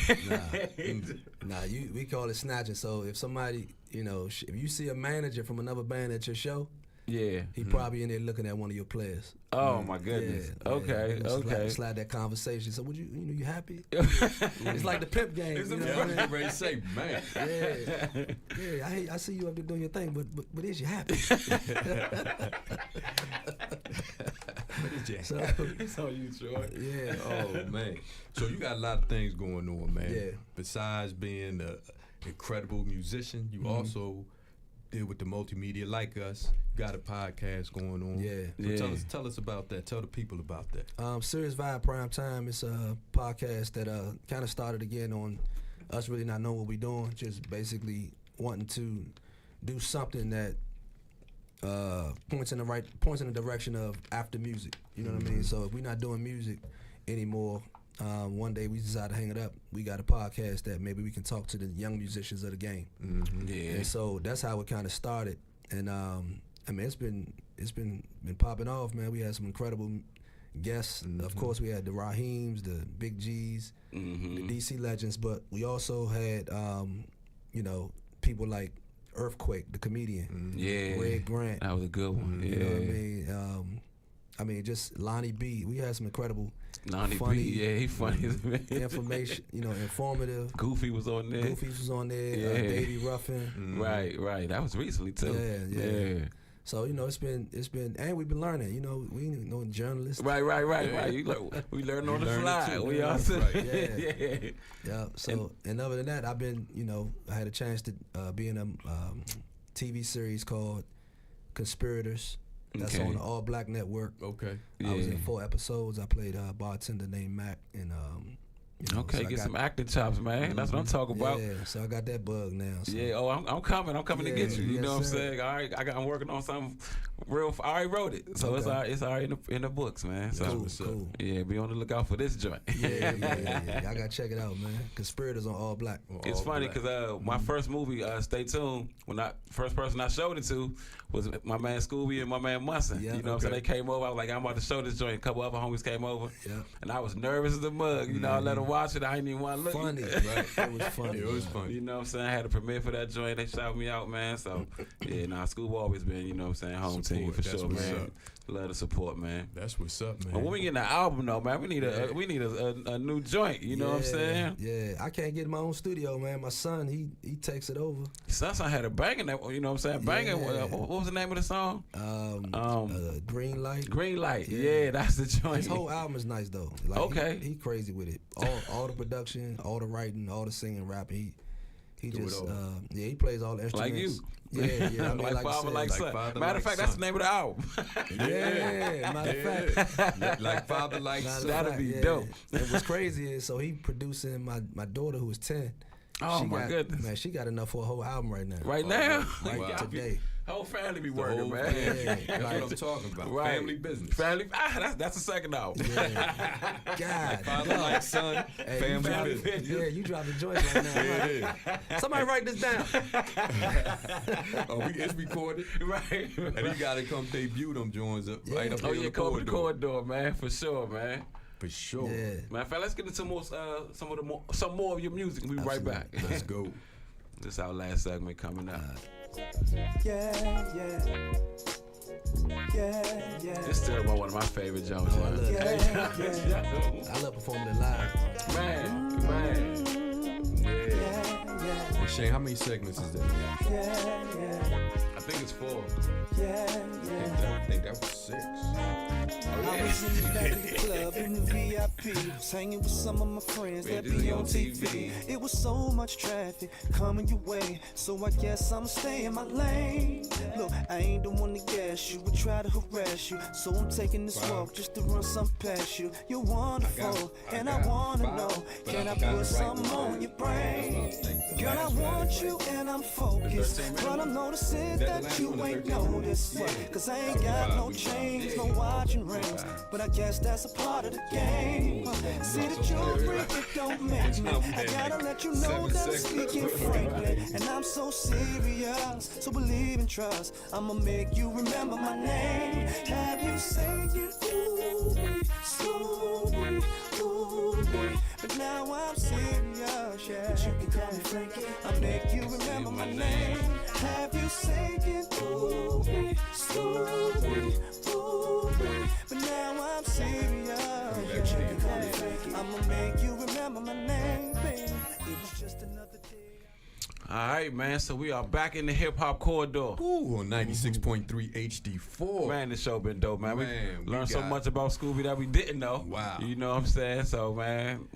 We call it snatching. So if somebody, if you see a manager from another band at your show, he probably in there looking at one of your players. Oh my goodness. Okay. Slide that conversation. So would you happy? It's like the pimp game. Ready to say, man. I see you up there doing your thing, but is you happy? So, It's on you, Troy. Yeah. Oh man. So you got a lot of things going on, man. Yeah. Besides being an incredible musician, you also deal with the multimedia like us. You got a podcast going on. Yeah. So tell us about that. Tell the people about that. Serious Vibe Prime Time is a podcast that kind of started again on us really not knowing what we're doing, just basically wanting to do something that points in the direction of after music. You know what I mean? So if we're not doing music anymore, one day we decided to hang it up. We got a podcast that maybe we can talk to the young musicians of the game. Yeah. And so that's how it kind of started. And it's been popping off, man. We had some incredible guests. Of course, we had the Raheems, the Big G's, the DC legends, but we also had people like Earthquake, the comedian, Red Grant. That was a good one. You know what I mean? Just Lonnie B. We had some incredible, Lonnie funny, B. He funny as man. information, informative. Goofy was on there. Davey Ruffin. Right. That was recently too. Yeah. So it's been, and we've been learning. We know journalists. Right. We learn on the fly. We also Yeah. So and other than that, I've been I had a chance to be in a TV series called Conspirators. That's on the All Black Network. Okay. I was in 4 episodes. I played a bartender named Mac, and You know, Okay, so I get got- some acting chops, man. That's what I'm talking about. Yeah, so I got that bug now. So. Yeah, oh, I'm coming. I'm coming to Yeah, get you. You yes, know what I'm sir. saying? All right, I'm working on something real. I already wrote it, so it's already in the books, man. So Cool. yeah, be on the lookout for this joint. Yeah. I gotta check it out, man. Cause Spirit is on all black. It's funny because my first movie, Stay Tuned, first person I showed it to was my man Scooby and my man Munson. Yeah, You know what I'm saying? They came over. I was like, I'm about to show this joint. A couple other homies came over. Yeah. And I was nervous as a mug. You know, I let them watch it. I didn't even want to look. Funny, right? It was funny. It was funny. You know what I'm saying? I had a premiere for that joint. They shouted me out, man. So, yeah, Scooby always been, you know what I'm saying, home team for That's sure, what's man. up. Love the support, man. That's what's up, man. But when we get an album, though, man, we need a new joint. You know what I'm saying? Yeah, I can't get in my own studio, man. My son, he takes it over. Sunshine had a banging that, you know what I'm saying? Banging. Yeah. What was the name of the song? Green Light. Green Light. Yeah, that's the joint. His whole album is nice though. Like, Okay. he crazy with it. All the production, all the writing, all the singing, rapping. He Do it just all. he plays all the Like instruments. you. Yeah. I mean, like like Father, you like said, Son. Father, Matter like of fact, Son. that's the name of the album. Yeah, matter of fact. Like Father, like Matter of Son. That'd fact, be yeah. dope. And what's crazy is, so he producing my daughter who is 10. Oh, She my got- goodness. Man, she got enough for a whole album right now. Right now? Right Wow. today. Whole family be The working, whole man. family. Yeah. That's what I'm talking about. Right. Family business. Family. That's the second album. Yeah. God. Father, like Son. Hey, Family you business. yeah, you dropping joints right now. Yeah, it is. Somebody write this down. It's recorded. Right. And he got to come debut them joints up right up Oh, here yeah, on come up the corridor. corridor, man, for sure, man. For sure. Yeah. Matter of fact, let's get into some more of your music. We'll be right back. Let's go. This is our last segment coming up. Yeah. It's still one of my favorite joints, I man. love it. I love performing it live. Man. Well, Shane, how many segments is that? I think it's 4. I think that was 6. I was in the back of the club in the VIP, was hanging with some of my friends that This be is on TV. It was so much traffic coming your way, so I guess I'ma stay in my lane. Look, I ain't the one to gas you, would try to harass you, so I'm taking this walk just to run something past you. You're wonderful, and I wanna know, can I put something on your brain? Girl, I want you and I'm focused, but I'm noticing that you ain't noticed. Cause I ain't got no chains, no watch and rings, but I guess that's a part of the game. See the jewelry, it don't make me. I gotta let you know that I'm speaking frankly, and I'm so serious, so believe and trust. I'ma make you remember my name. Have you saying ooh, Scooby, ooh, but now I'm serious, yeah. But you can call me Frankie. I make you remember my name. Have you saying ooh, Scooby, ooh, but now I'm serious. But you can call me Frankie. I'ma make you remember my name, baby. It was just another day. All right, man. So we are back in the hip hop corridor. Ooh, on 96.3 HD4. Man, this show been dope, man. Man, We we learned so got- much about Scooby that we didn't know. Wow. You know what I'm saying? So, man,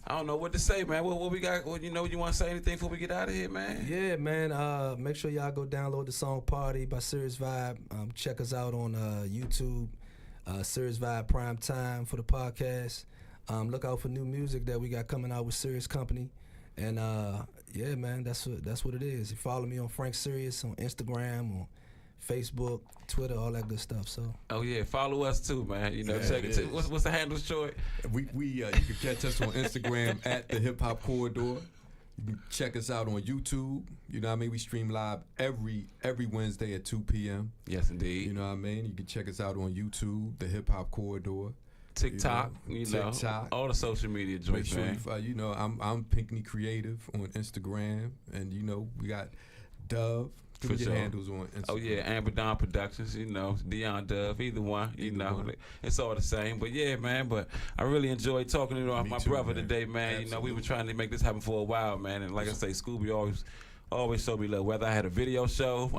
I don't know what to say, man. What we got? You want to say anything before we get out of here, man? Yeah, man. Make sure y'all go download the song "Party" by Serious Vibe. Check us out on YouTube, Serious Vibe Prime Time for the podcast. Look out for new music that we got coming out with Serious Company, and yeah, man, that's what it is. You follow me on Frank Serious on Instagram, on Facebook, Twitter, all that good stuff. So Oh yeah, follow us too, man. You know, Yeah, check it it. Too. is. What's the handle, Troy? You can catch us on Instagram at the Hip Hop Corridor. You can check us out on YouTube. You know what I mean? We stream live every Wednesday at 2 p.m. Yes, indeed. You know what I mean? You can check us out on YouTube, the Hip Hop Corridor. TikTok, you know, TikTok. all the social media Make joints, sure man. you know I'm Pinkney Creative on Instagram, and you know we got Dove. Give For me your sure. handles on Instagram. Oh yeah, Amber Dawn Productions, you know, Dion Dove, either one, you Either know, one. it's all the same. But yeah, man, but I really enjoyed talking to Me my too, brother man. today, man. You know, we were trying to make this happen for a while, man, and like I say, Scooby always showed me love. Whether I had a video show,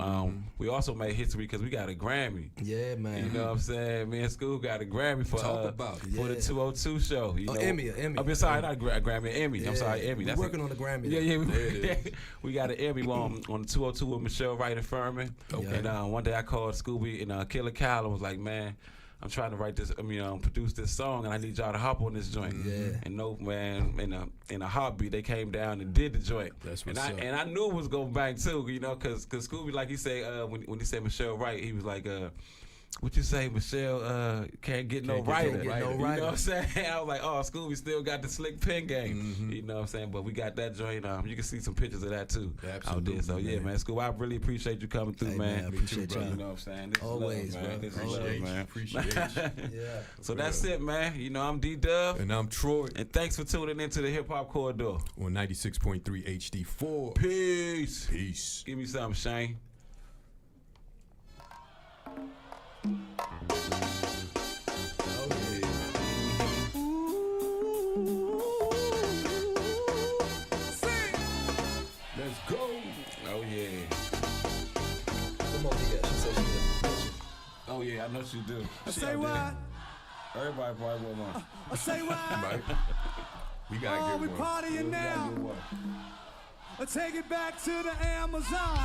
we also made history because we got a Grammy. yeah, man. You know what I'm saying? Me and Scoob got a Grammy for Talk about it. for the Yeah. 202 show. You Oh, know? Emmy. I'm sorry, not a Grammy, an Emmy. I'm sorry, Emmy. We're That's working on the Grammy. Yeah, though. yeah. We got an Emmy on the 202 with Michelle Wright and Furman. Okay. And one day I called Scooby and Killer Kyle and was like, man, I'm trying to write this. Produce this song, and I need y'all to hop on this joint. Yeah. And no man, in a heartbeat, they came down and did the joint. That's what's up. And I knew it was gonna bang too, cause Scooby, like he said, when he said Michelle Wright, he was like, what you say, Michelle can't get no writer. You know what I'm saying? I was like, oh, Scooby still got the slick pen game. You know what I'm saying? But we got that joint. You can see some pictures of that too out there. So yeah, man, Scooby, I really appreciate you coming through, man. I appreciate y'all. You know what I'm saying? This Always, is love, man. bro. This is love, man. Appreciate you. Yeah. So that's it, man. I'm D-Dub. And I'm Troy And thanks for tuning into the Hip Hop Corridor. on 96.3 HD4. Peace. Peace. Give me something, Shane. Let's go. Oh yeah. Come on, nigga. She said she did. Oh yeah, I know she do. I say what? Everybody probably want one. I say what? Right. We gotta Oh, get we one. partying now. I take it back to the Amazon,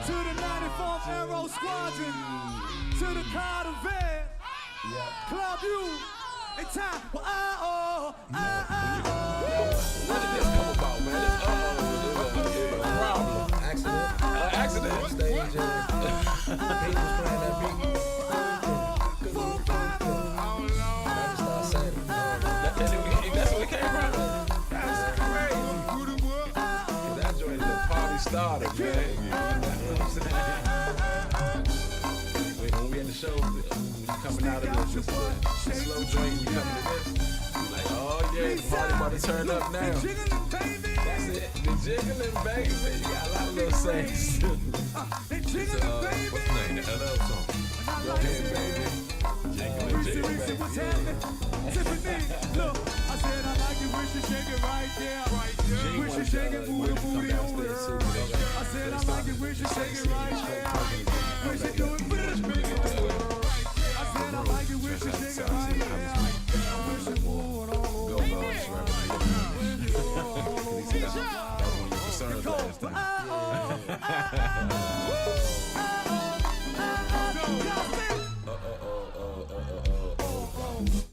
to the 94th Aero Squadron, to the Carter Vet, Club U, and time. Well, What did this come about, man? This problem. Accident. Stage and Pete was playing that beat. I just started saying it. That's where it came from. That's crazy. That joint is a party starter, man. You know what I'm saying? When we at the show, coming out of this slow joint, we coming to this. Like, oh yeah, the party about to turn up now. That's it, the jiggling baby. You got a lot of little sayings. What's the name? The LL song. Go ahead, baby. Jiggling, jiggling, baby. what's happening? Tiffany, look, I said I like it when she shake it right there. When she shake it, move the booty over her. I said I like it when she shake it right there. When she do it, put it in. I said I like it when she shake it right there. When she move it all over. Oh.